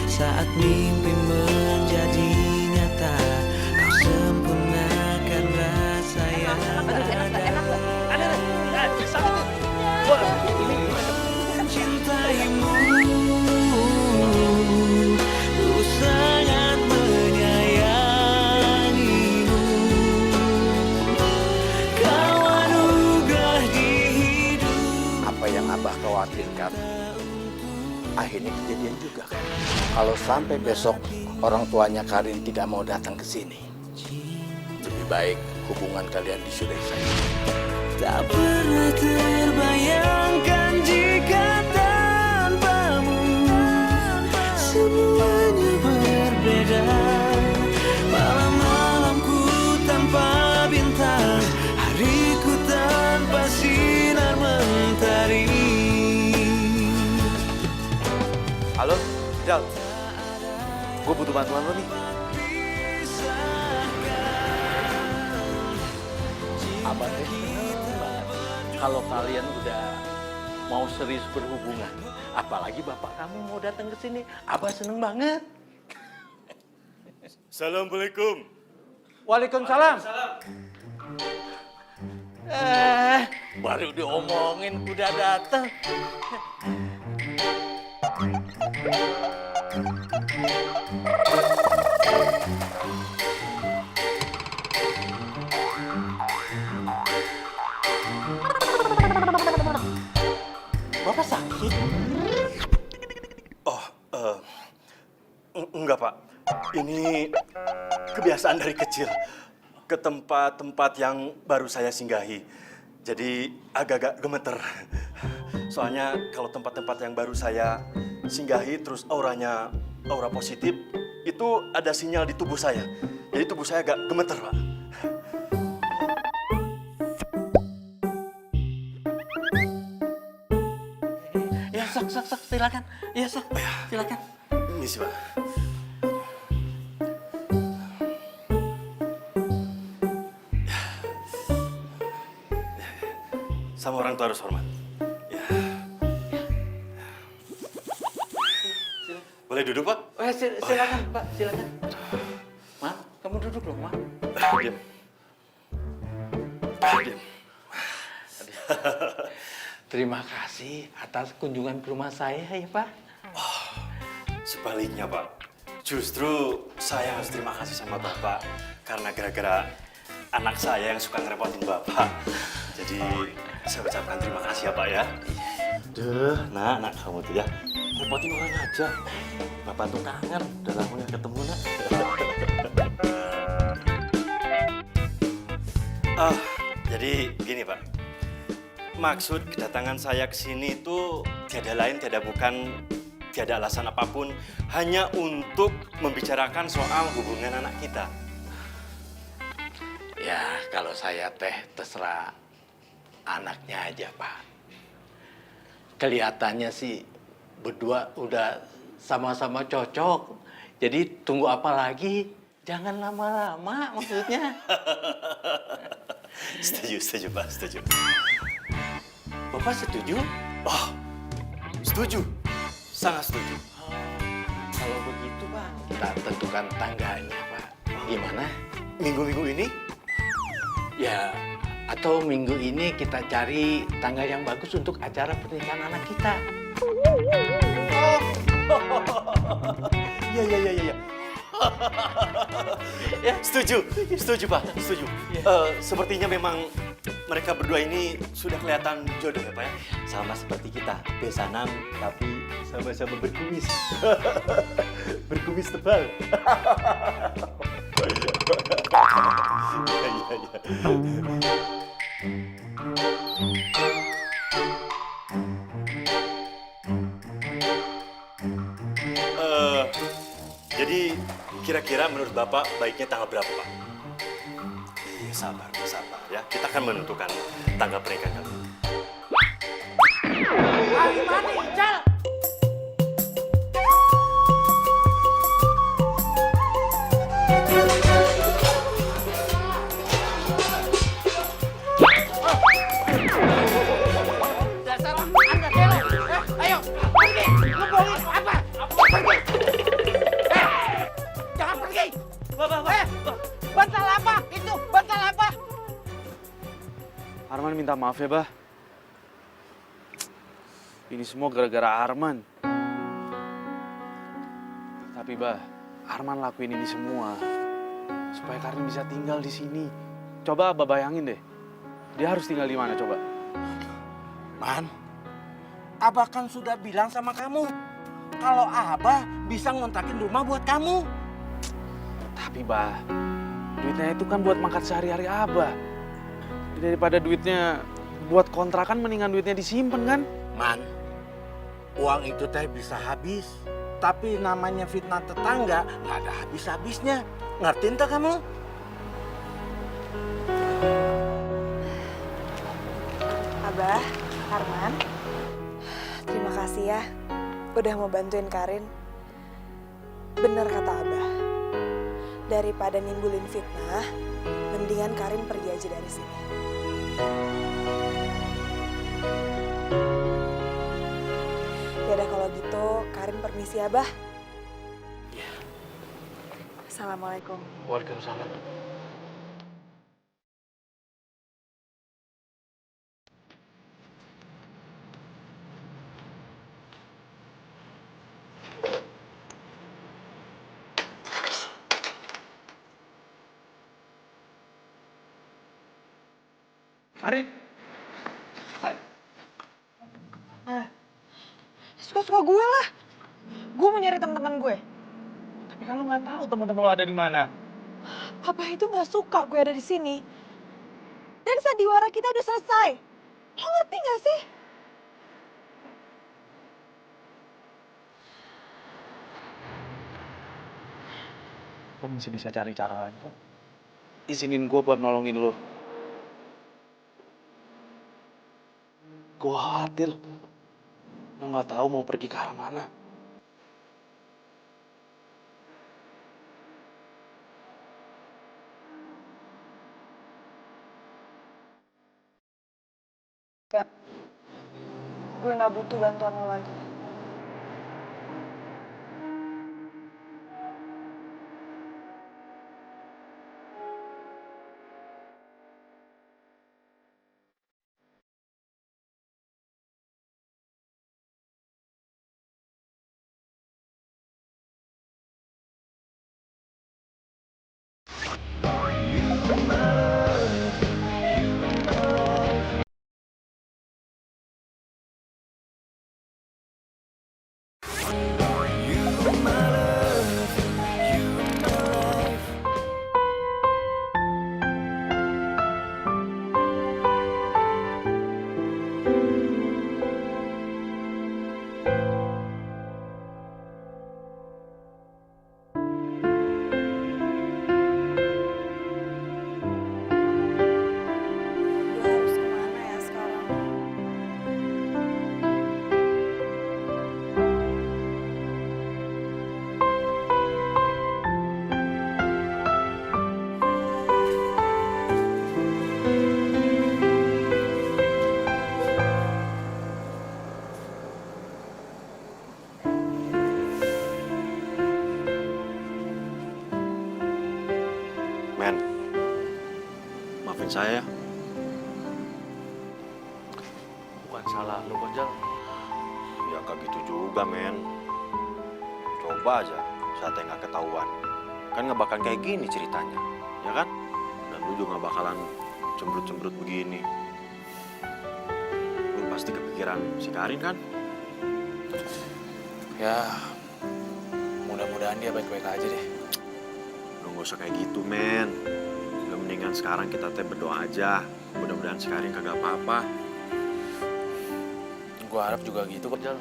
S10: saat mimpi menjadi nyata. Kau sempurnakan rasa yang mencintaimu. Ku sangat menyayangimu. Kau anugerah di hidup.
S5: Apa yang Abah khawatirkan akhirnya kejadian juga kan. Kalau sampai besok orang tuanya Karin tidak mau datang ke sini, lebih baik hubungan kalian disudahi saja.
S10: Tak pernah terbayangkan jika tanpamu semuanya berbeda. Malam-malamku tanpa bintang, hariku tanpa sinar mentari.
S5: Halo, Jal. Gue butuh bantuan lo nih.
S4: Abah teh seneng banget kalau kalian udah mau serius berhubungan. Apalagi bapak kamu mau datang ke sini. Abah seneng banget.
S7: Assalamualaikum.
S4: Waalaikumsalam. Baru diomongin udah datang.
S5: Bapak sakit? Oh, enggak Pak. Ini kebiasaan dari kecil. Ke tempat-tempat yang baru saya singgahi. Jadi agak-agak gemeter. Soalnya kalau tempat-tempat yang baru saya singgahi terus auranya aura positif, itu ada sinyal di tubuh saya. Jadi tubuh saya agak gemeter, Pak.
S4: Ya, sok, silakan. Ya, sok, silakan.
S5: Ini sih, Pak. Sama orang tua harus hormat. Ya. Boleh duduk, Pak?
S4: Oh, ya, silakan, Pak, silakan. Ma, kamu duduk loh, Ma.
S5: Diam. Diam.
S4: Terima kasih atas kunjungan ke rumah saya ya, Pak.
S5: Sebaliknya, Pak. Justru saya harus terima kasih sama Bapak. Karena gara-gara anak saya yang suka ngerepotin Bapak. Jadi saya ucapkan terima kasih ya, Pak ya. Duh, nak kamu tuh ya. Repotin orang aja. Bapak tuh kangen, udah lama gak ketemu, nak. Jadi gini, Pak. Maksud kedatangan saya ke sini itu tiada lain, tiada bukan, tiada alasan apapun, hanya untuk membicarakan soal hubungan anak kita.
S4: Ya, kalau saya teh terserah anaknya aja, Pak. Kelihatannya sih berdua udah sama-sama cocok. Jadi tunggu apa lagi? Jangan lama-lama maksudnya.
S5: Setuju, Pak, setuju.
S4: Bapak setuju?
S5: Oh, setuju. Sangat setuju.
S4: Kalau begitu, Pak, kita tentukan tanggalnya, Pak. Gimana?
S5: Minggu-minggu ini?
S4: Ya, atau minggu ini kita cari tanggal yang bagus untuk acara pernikahan anak kita.
S5: Iya. Ya, setuju, Pak, setuju. Sepertinya memang mereka berdua ini sudah kelihatan jodoh ya, Pak ya. Sama seperti kita, besanan tapi sama-sama berkumis. Berkumis tebal. Iya. Jadi kira-kira menurut Bapak baiknya tanggal berapa, Pak? Iya, sabar ya. ya, kita akan menentukan tanggal pernikahan kami.
S7: Gimana, Ical? Dasar Anda gelo. Ayo, pergi. Lu bohongin apa? Pergi. Jangan pergi. Bantal apa? Itu bantal apa?
S11: Arman minta maaf ya, Bah. Ini semua gara-gara Arman. Tapi, Bah, Arman lakuin ini semua supaya Karin bisa tinggal di sini. Coba Abah bayangin deh, dia harus tinggal di mana coba?
S7: Man, Abah kan sudah bilang sama kamu kalau Abah bisa ngontrakin rumah buat kamu.
S11: Tapi, Bah, duitnya itu kan buat makan sehari-hari Abah. Daripada duitnya buat kontrakan, mendingan duitnya disimpan kan?
S7: Man, uang itu teh bisa habis. Tapi namanya fitnah tetangga nggak ada habis-habisnya. Ngertiin tak kamu?
S2: Abah, Arman, terima kasih ya udah mau bantuin Karin. Bener kata Abah, daripada nimbulin fitnah, mendingan Karin pergi aja dari sini. Yaudah kalau gitu, Karin permisi Abah.
S11: Iya.
S2: Assalamualaikum.
S11: Waalaikumsalam. Karin.
S2: Suka-suka gue lah. Gue mau nyari teman-teman gue.
S11: Tapi kan lu nggak tahu teman-teman lo ada di mana.
S2: Papa itu nggak suka gue ada di sini. Dan sandiwara kita udah selesai. Lo ngerti nggak sih?
S11: Lo masih bisa cari cara lain kok. Izinin gue buat nolongin lo. Gue khawatir lo nggak tahu mau pergi ke arah mana.
S2: Gue nggak butuh bantuan lo lagi. Gue harus kemana ya sekarang?
S5: Men, maafin saya.
S11: Bukan salah lo, Gonjal.
S5: Ya gak gitu juga, men. Coba aja saatnya nggak ketahuan. Kan nggak bakal kayak gini ceritanya, ya kan? Dan lu juga nggak bakalan cemberut-cemberut begini. Lu pasti kepikiran si Karin kan?
S11: Ya, mudah-mudahan dia baik-baik aja deh.
S5: Lu nggak usah kayak gitu, men. Udah mendingan sekarang kita teh berdoa aja. Mudah-mudahan si Karin kagak apa-apa.
S11: Gue harap juga gitu, Gonjal.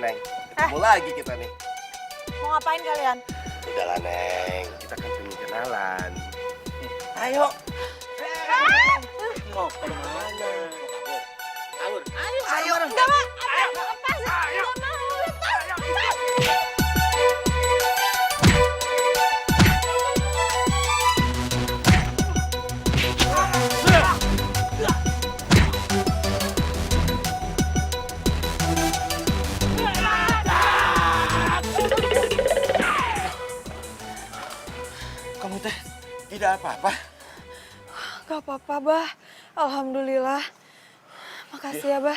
S5: Neng. Ketemu lagi kita nih.
S2: Mau ngapain kalian?
S5: Udahlah, Neng. Kita kan pengen kenalan. Ayo. Mau kemana? Kabur. Ayo.
S2: Enggak, Mak.
S7: Kamu teh tidak apa-apa?
S2: Gak apa-apa, Bah. Alhamdulillah. Makasih ya, Bah.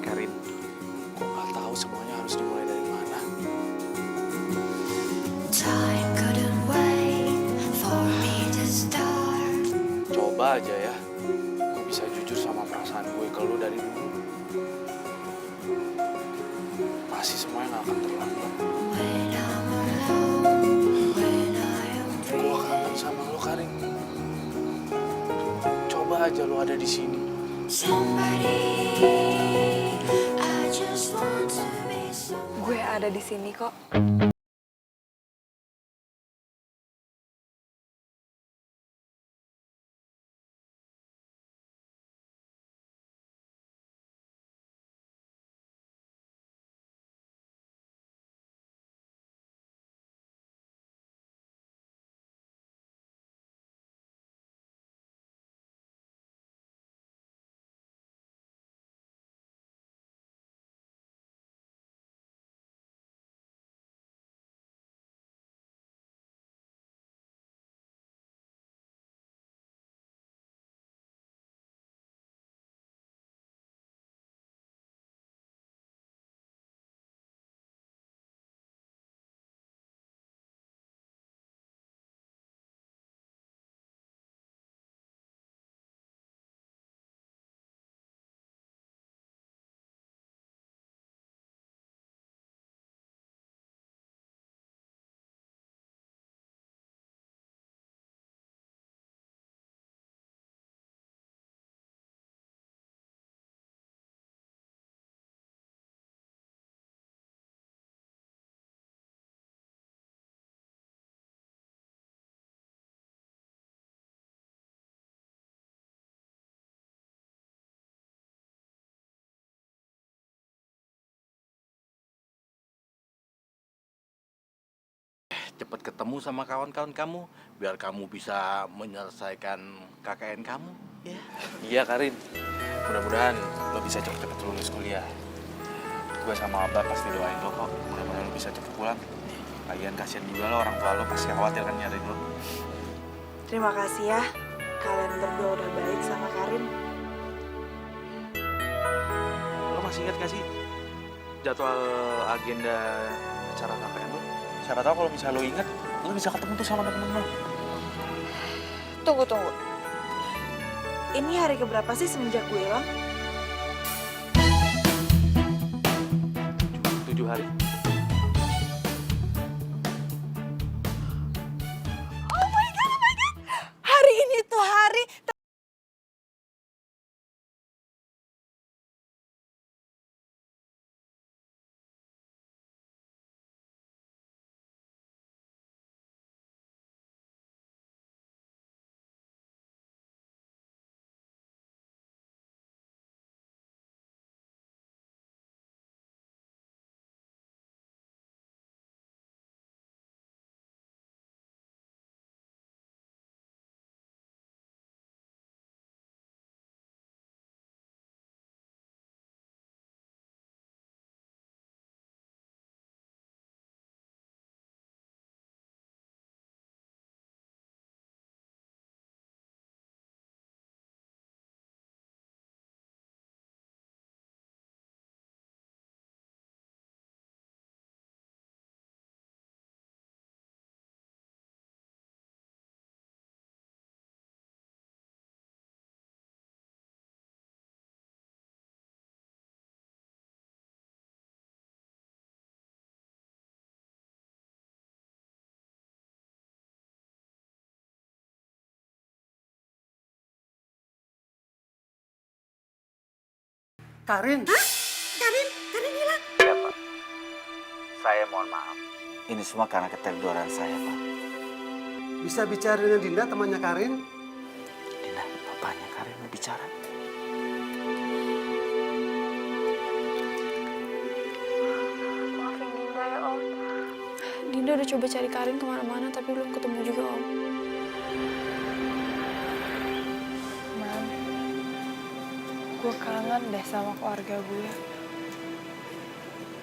S11: Karin. Kok nggak tahu semuanya harus dimulai dari mana?
S10: Time couldn't wait for me to start.
S11: Coba aja ya, gue bisa jujur sama perasaan gue ke lu dari dulu. Pasti semuanya nggak akan terlambat.
S10: When I'm alone, when I am
S11: Gue kangen sama lu, Karin. Coba aja lu ada di sini.
S10: somebody, I just want to be someone.
S2: Gue ada di sini kok.
S4: Cepat ketemu sama kawan-kawan kamu, biar kamu bisa menyelesaikan KKN kamu, ya.
S11: Iya, Karin. Mudah-mudahan lo bisa cepet-cepet lulus kuliah. Gue sama Abah pasti doain lo kok. Mudah-mudahan lo bisa cepet pulang. Lagian kasihan juga lo, orang tua lo pasti khawatir kan nyariin lo.
S2: Terima kasih ya. Kalian berdua udah baik sama Karin.
S11: Lo masih ingat gak sih jadwal agenda acara KKN lo? Siapa tahu kalau misalnya lo ingat, lo bisa ketemu tuh sama temen-temen lo.
S2: Tunggu. Ini hari keberapa sih semenjak gue hilang?
S11: 7 hari.
S2: Oh my god. Hari ini tuh hari
S12: Karin. Hah? Karin hilang.
S7: Ya, Pak. Saya mohon maaf. Ini semua karena keteledoran saya, Pak.
S12: Bisa bicara dengan Dinda, temannya Karin?
S7: Dinda, bapaknya Karin mau bicara.
S8: Maafin Dinda ya Om. Dinda udah coba cari Karin kemana-mana tapi belum ketemu juga Om.
S2: Man, gue kangen deh sama keluarga gue.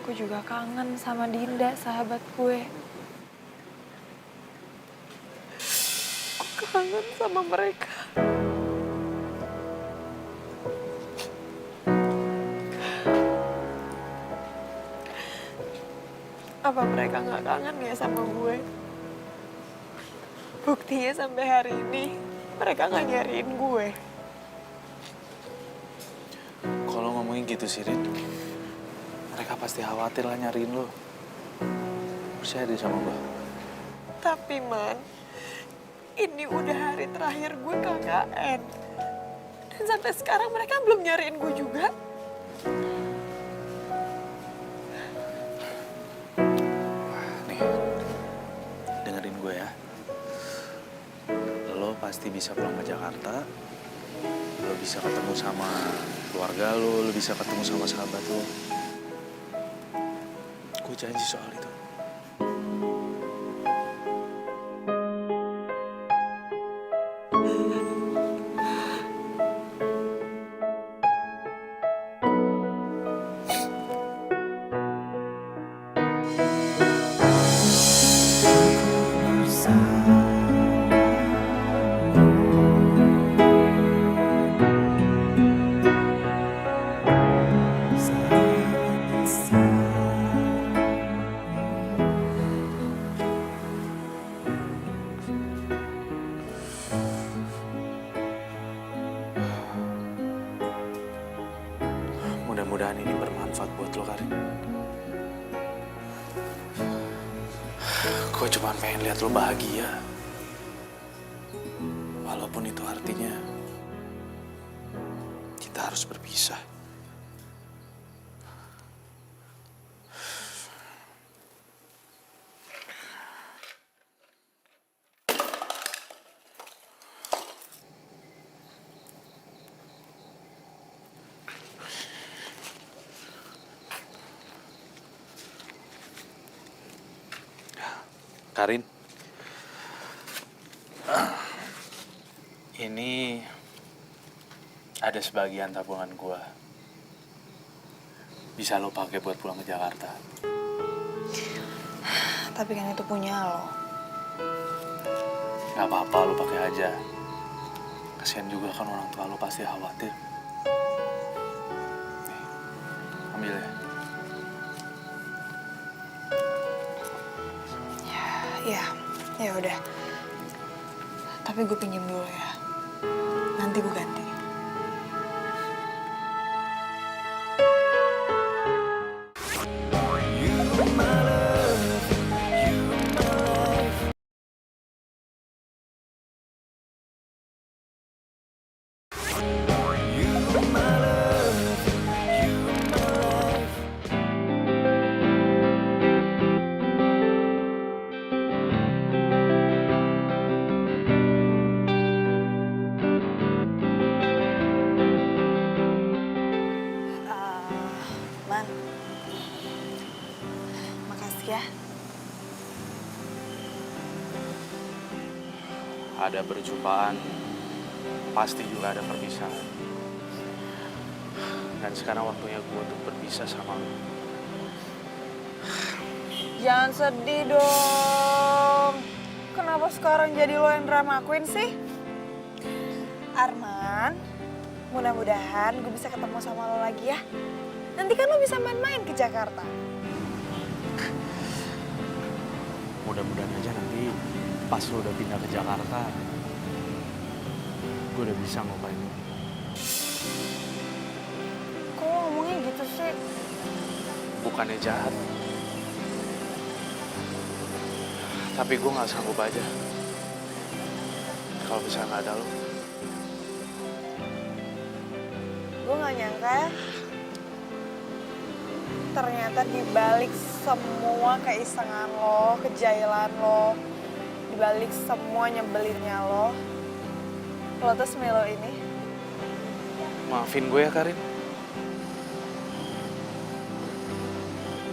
S2: Gue juga kangen sama Dinda, sahabat gue. Gue kangen sama mereka. Apa mereka nggak kangen ya sama gue? Buktinya sampai hari ini mereka nggak nyariin gue.
S11: Kalau ngomongin gitu sih, Rin, mereka pasti khawatir lah nyariin lo. Percaya deh sama gue.
S2: Tapi Man, ini udah hari terakhir gue KKN. Dan sampai sekarang mereka belum nyariin gue juga.
S11: Nih, dengerin gue ya. Lo pasti bisa pulang ke Jakarta. Lo bisa ketemu sama keluarga lo bisa ketemu sama sahabat lo. Gue janji soal itu. Mudah-mudahan ini bermanfaat buat lo, Karin. Gue cuma pengen lihat lo bahagia. Walaupun itu artinya kita harus berpisah. Karin, ini ada sebagian tabungan gua. Bisa lo pakai buat pulang ke Jakarta.
S2: Tapi kan itu punya lo.
S11: Gak apa-apa, lo pakai aja. Kasian juga kan orang tua lo pasti khawatir. Nih, ambil ya.
S2: Ya udah. Tapi gue pinjam dulu ya. Nanti gue ganti. Man, makasih ya.
S11: Ada perjumpaan, pasti juga ada perpisahan. Dan sekarang waktunya gue untuk berpisah sama lo.
S2: Jangan sedih dong. Kenapa sekarang jadi lo yang drama queen sih? Arman, mudah-mudahan gue bisa ketemu sama lo lagi ya. Nanti kan lo bisa main-main ke Jakarta.
S11: Mudah-mudahan aja nanti pas lo udah pindah ke Jakarta, gue udah bisa ngelupain lo.
S2: Kok lo ngomongnya gitu sih?
S11: Bukannya jahat, tapi gue gak sanggup aja kalau bisa nggak ada lo.
S2: Gue gak nyangka ya, ternyata dibalik semua keisengan lo, kejailan lo, dibalik semua nyebelinnya lo tuh Milo ini.
S11: Maafin gue ya, Karin.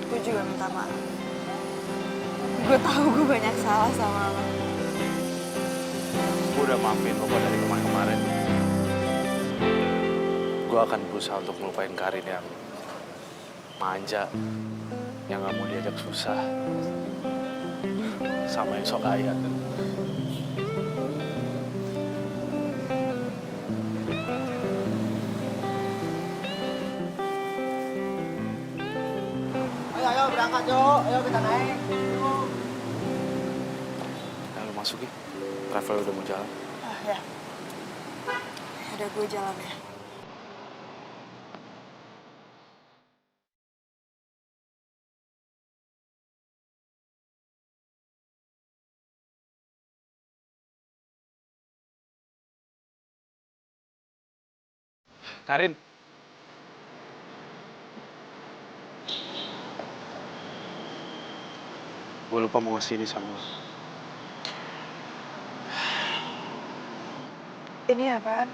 S2: Gue juga minta maaf. Gue tahu gue banyak salah sama lo.
S11: Gue udah maafin lo kok dari kemarin-kemarin. Gue akan berusaha untuk melupain Karin yang manja, yang gak mau diajak susah, sama yang sok kaya.
S12: Ayo berangkat yuk, ayo kita naik.
S11: Nah, lo masuk ya, travel udah mau jalan.
S2: Ya. Udah gue jalan ya.
S11: Karin. Gue lupa mau ngasih ini sama lo.
S2: Ini apaan?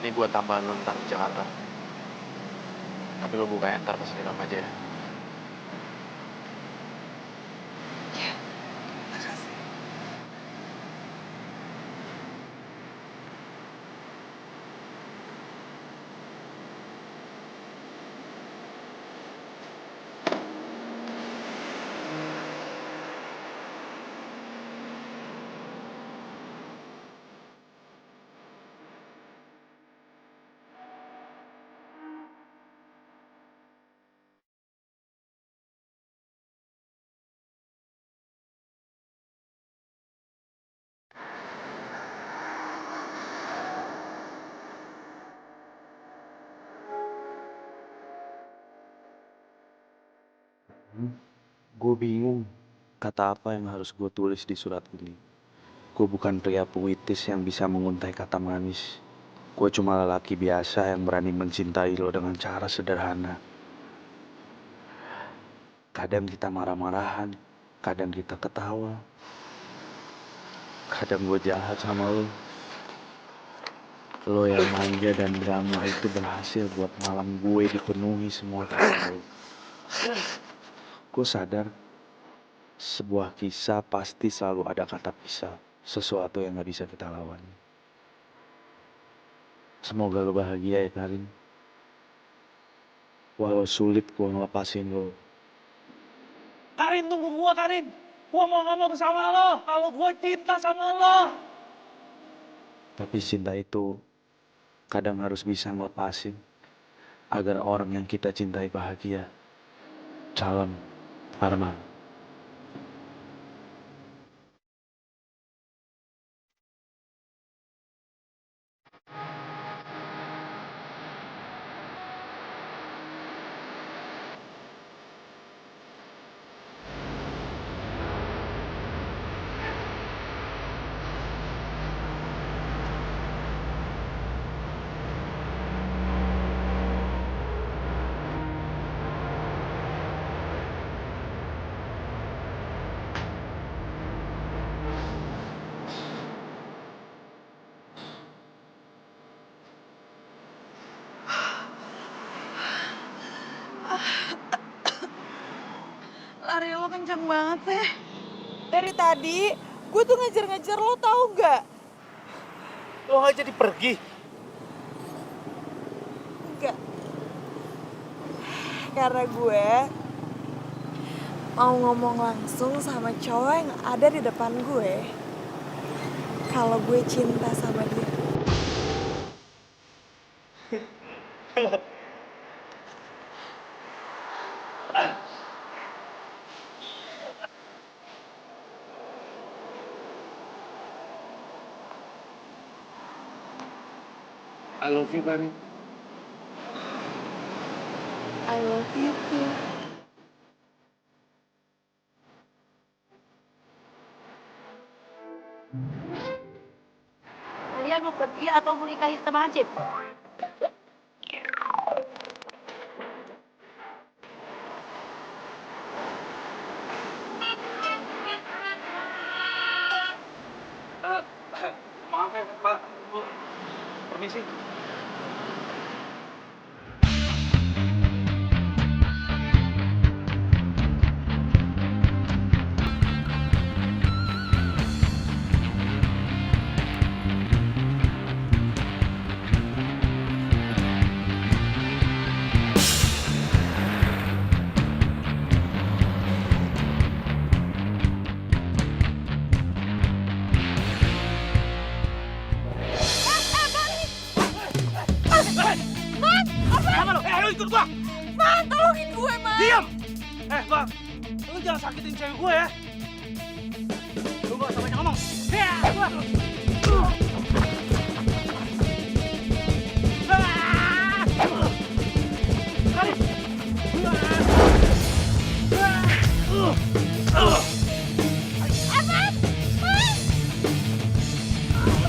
S11: Ini buat tambahan lo ntar di Jakarta. Tapi lo bukanya ntar pas di dalam aja ya. Gue bingung kata apa yang harus gue tulis di surat ini. Gue bukan pria puitis yang bisa menguntai kata manis. Gue cuma lelaki biasa yang berani mencintai lo dengan cara sederhana. Kadang kita marah-marahan, kadang kita ketawa. Kadang gue jahat sama lo. Lo yang manja dan drama itu berhasil buat malam gue dipenuhi semua kata lo. Gue sadar, sebuah kisah pasti selalu ada kata pisah. Sesuatu yang gak bisa kita lawan. Semoga lo bahagia ya, Karin. Walau sulit gue ngelepasin lo. Karin, tunggu gue, Karin. Gue mau ngomong sama lo kalau gue cinta sama lo. Tapi cinta itu kadang harus bisa ngelepasin agar orang yang kita cintai bahagia. Calon Arman.
S2: Lari lo kencang banget deh. Dari tadi gue tuh ngejar-ngejar lo, tau gak?
S5: Lo gak jadi pergi?
S2: Enggak. Karena gue mau ngomong langsung sama cowok yang ada di depan gue kalau gue cinta sama dia.
S11: I love you, Karin.
S2: I love you too.
S1: Kalian mau pergi atau mau nikahi sama Hansip?
S11: permisi.
S5: Lu ikut gua!
S8: Man, tolongin gue, Man.
S5: Diam! Bang, lu jangan sakitin cewek gue ya. Lu gak usah banyak ngomong.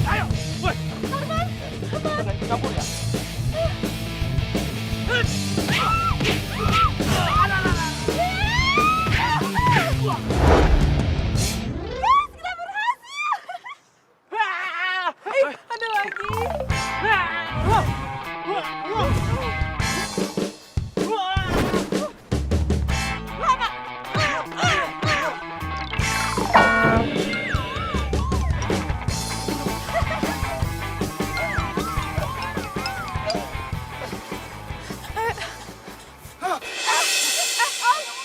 S5: Ayo, woi. Campur ya.
S8: Ada lagi.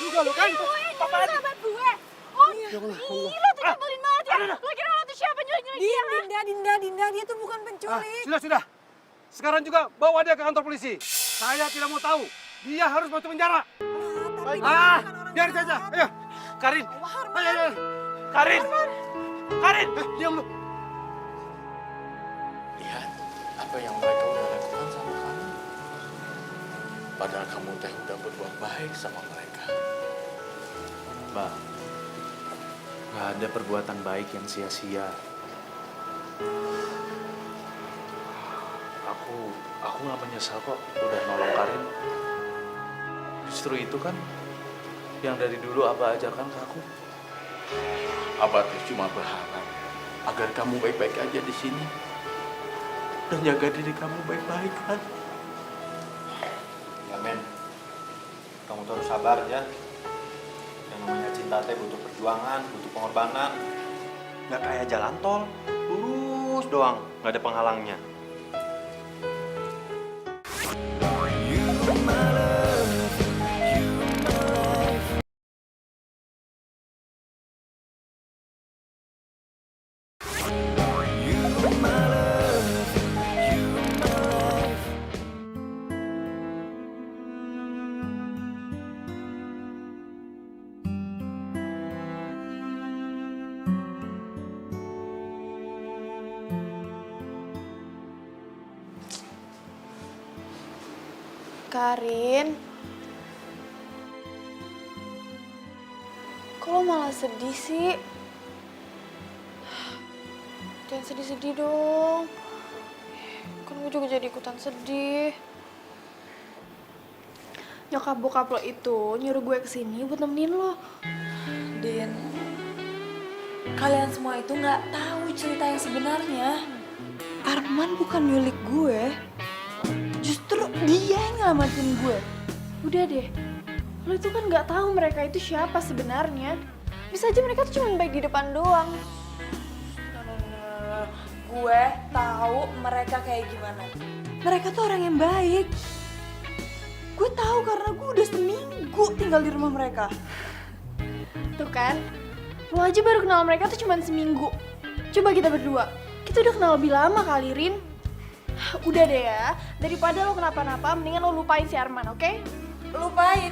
S5: Juga lu kan? Apaan?
S8: Sahabat gue. Oh, ih, lo tuh nyebelin banget ya. Lo kira lo tuh siapa nyulik-nyulik dia?
S2: Dinda, dia tuh bukan penculik.
S12: Sudah. Sekarang juga bawa dia ke kantor polisi. Saya tidak mau tahu. Dia harus masuk penjara. Biar saja. Ayo.
S5: Karin!
S12: Ayo.
S5: Karin! Karin!
S12: Diam lu.
S4: Lihat apa yang mereka udah lakukan sama kamu. Padahal kamu teh udah berbuat baik sama mereka.
S11: Mbak, nggak ada perbuatan baik yang sia-sia. Aku nggak menyesal kok udah nolong Karin. Justru itu kan yang dari dulu Abah ajarkan ke aku.
S4: Abah teh cuma berharap agar kamu baik-baik aja di sini dan jaga diri kamu baik-baik kan.
S9: Ya men, kamu tuh harus sabar ya. Yang namanya cinta teh butuh perjuangan, butuh pengorbanan. Gak kayak jalan tol, lurus doang, gak ada penghalangnya.
S8: Karin, kok lo malah sedih sih? Jangan sedih-sedih dong. Kan gue juga jadi ikutan sedih. Nyokap bokap lo itu nyuruh gue kesini buat nemenin lo.
S2: Din, kalian semua itu nggak tahu cerita yang sebenarnya. Arman bukan nyulik gue. Justru dia yang nyelamatin gue.
S8: Udah deh, lo itu kan nggak tahu mereka itu siapa sebenarnya. Bisa aja mereka tuh cuma baik di depan doang.
S2: Gue tahu mereka kayak gimana. Mereka tuh orang yang baik. Gue tahu karena gue udah seminggu tinggal di rumah mereka.
S8: Tuh kan, lo aja baru kenal mereka tuh cuma seminggu. Coba kita berdua, kita udah kenal lebih lama kali, Rin. Udah deh ya, daripada lo kenapa-napa, mendingan lo lupain si Arman, oke?
S2: Lupain?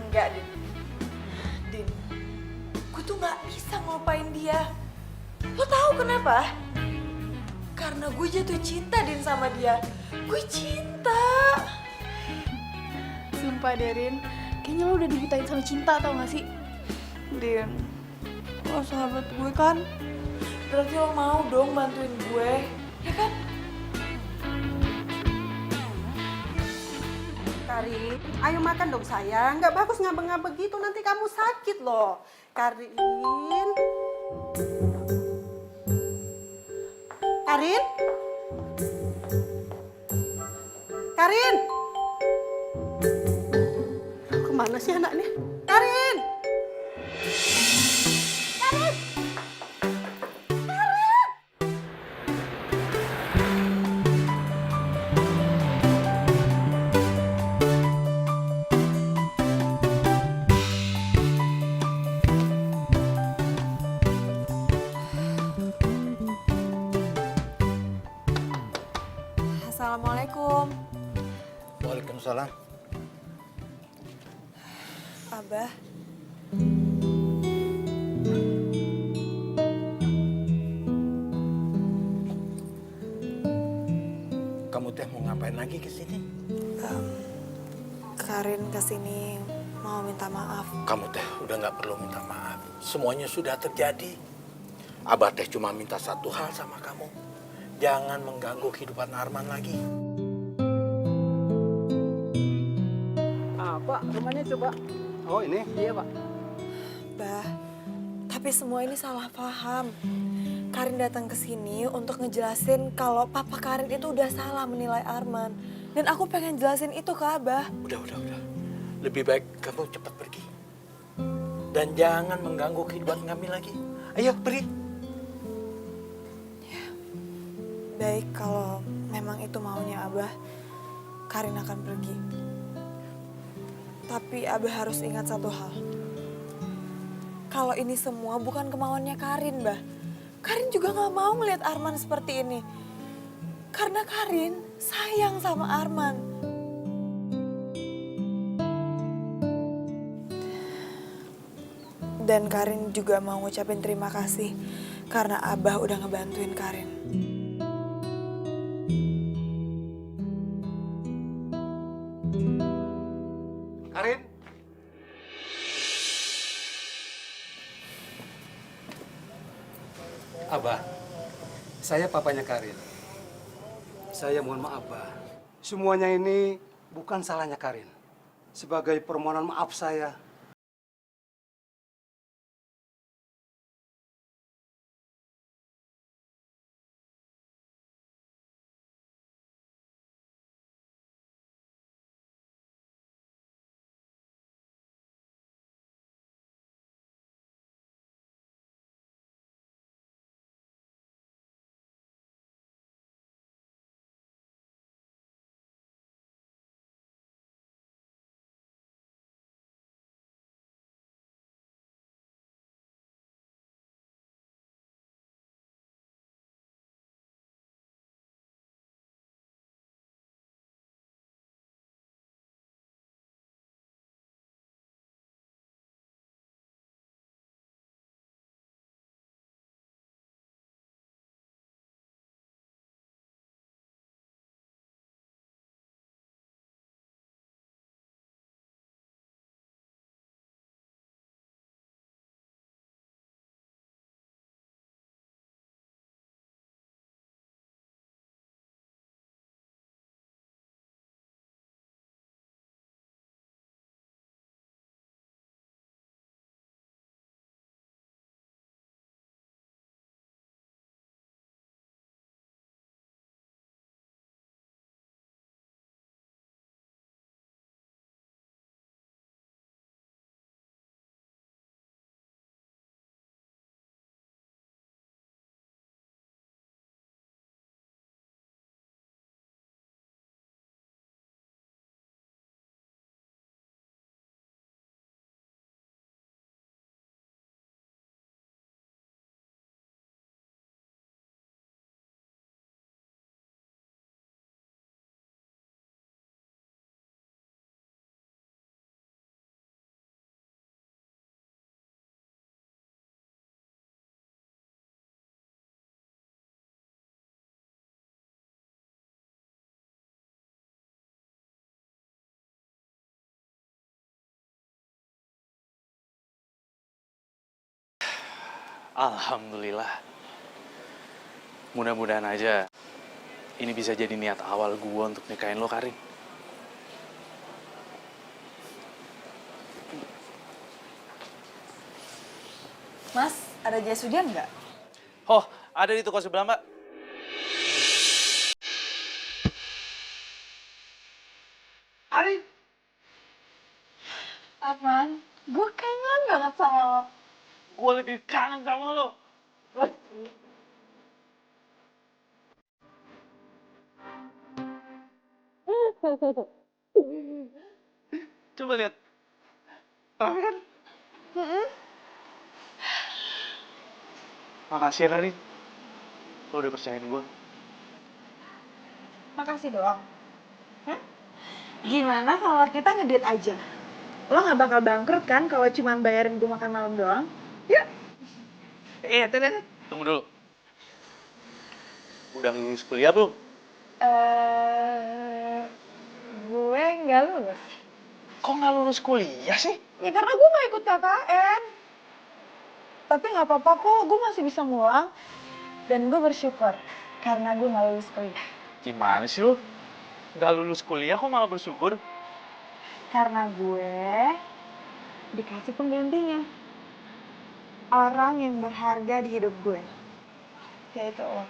S2: Enggak, Din. Gue tuh gak bisa ngelupain dia. Lo tahu kenapa? Karena gue jatuh cinta, Din, sama dia. Gue cinta.
S8: Sumpah deh, Rin, kayaknya lo udah dibutain sama cinta, tau gak sih?
S2: Din, lo sahabat gue kan? Berarti lo mau dong bantuin gue, ya kan?
S13: Karin, ayo makan dong sayang. Nggak bagus ngambek-ngambek gitu, nanti kamu sakit loh. Karin. Karin?
S5: Waalaikumsalam.
S2: Abah,
S7: Kamu teh mau ngapain lagi ke sini?
S2: Karin kesini mau minta maaf.
S7: Kamu teh udah nggak perlu minta maaf. Semuanya sudah terjadi. Abah teh cuma minta satu hal sama kamu. Jangan mengganggu kehidupan Arman lagi.
S12: Pak, rumahnya coba. Oh, ini? Iya, Pak.
S2: Bah, tapi semua ini salah paham. Karin datang ke sini untuk ngejelasin kalau papa Karin itu udah salah menilai Arman. Dan aku pengen jelasin itu ke Abah.
S7: Udah. Lebih baik kamu cepat pergi. Dan jangan mengganggu kehidupan kami lagi. Ayo, pergi.
S2: Baik, kalau memang itu maunya Abah, Karin akan pergi. Tapi Abah harus ingat satu hal. Kalau ini semua bukan kemauannya Karin, Bah. Karin juga gak mau ngeliat Arman seperti ini. Karena Karin sayang sama Arman. Dan Karin juga mau ngucapin terima kasih karena Abah udah ngebantuin Karin.
S12: Karin? Abah, saya papanya Karin. Saya mohon maaf, Abah. Semuanya ini bukan salahnya Karin. Sebagai permohonan maaf saya,
S11: Alhamdulillah. Mudah-mudahan aja ini bisa jadi niat awal gue untuk nikahin lo, Karin.
S2: Mas, ada jas hujan nggak?
S11: Oh, ada di toko sebelah, Mbak.
S12: Karin!
S8: Arman, gue kangen banget sama lo.
S11: Gue lebih kangen sama lo. Coba lihat. Rame kan? Makasih ya, Karin. Lo udah percayain gue.
S8: Makasih doang.
S2: Gimana kalau kita ngedate aja? Lo gak bakal bangkrut kan kalau cuma bayarin gue makan malam doang? Yuk. Iya, tuh kan.
S5: Tunggu dulu. Udah lulus kuliah belum?
S2: Gue nggak lulus.
S5: Kok nggak lulus kuliah sih?
S2: Ya karena gue nggak ikut KKN. Tapi nggak apa-apa kok, gue masih bisa ngulang. Dan gue bersyukur karena gue nggak lulus kuliah.
S5: Gimana sih lu? Nggak lulus kuliah kok malah bersyukur?
S2: Karena gue dikasih penggantinya. Orang yang berharga di hidup gue. Yaitu lo.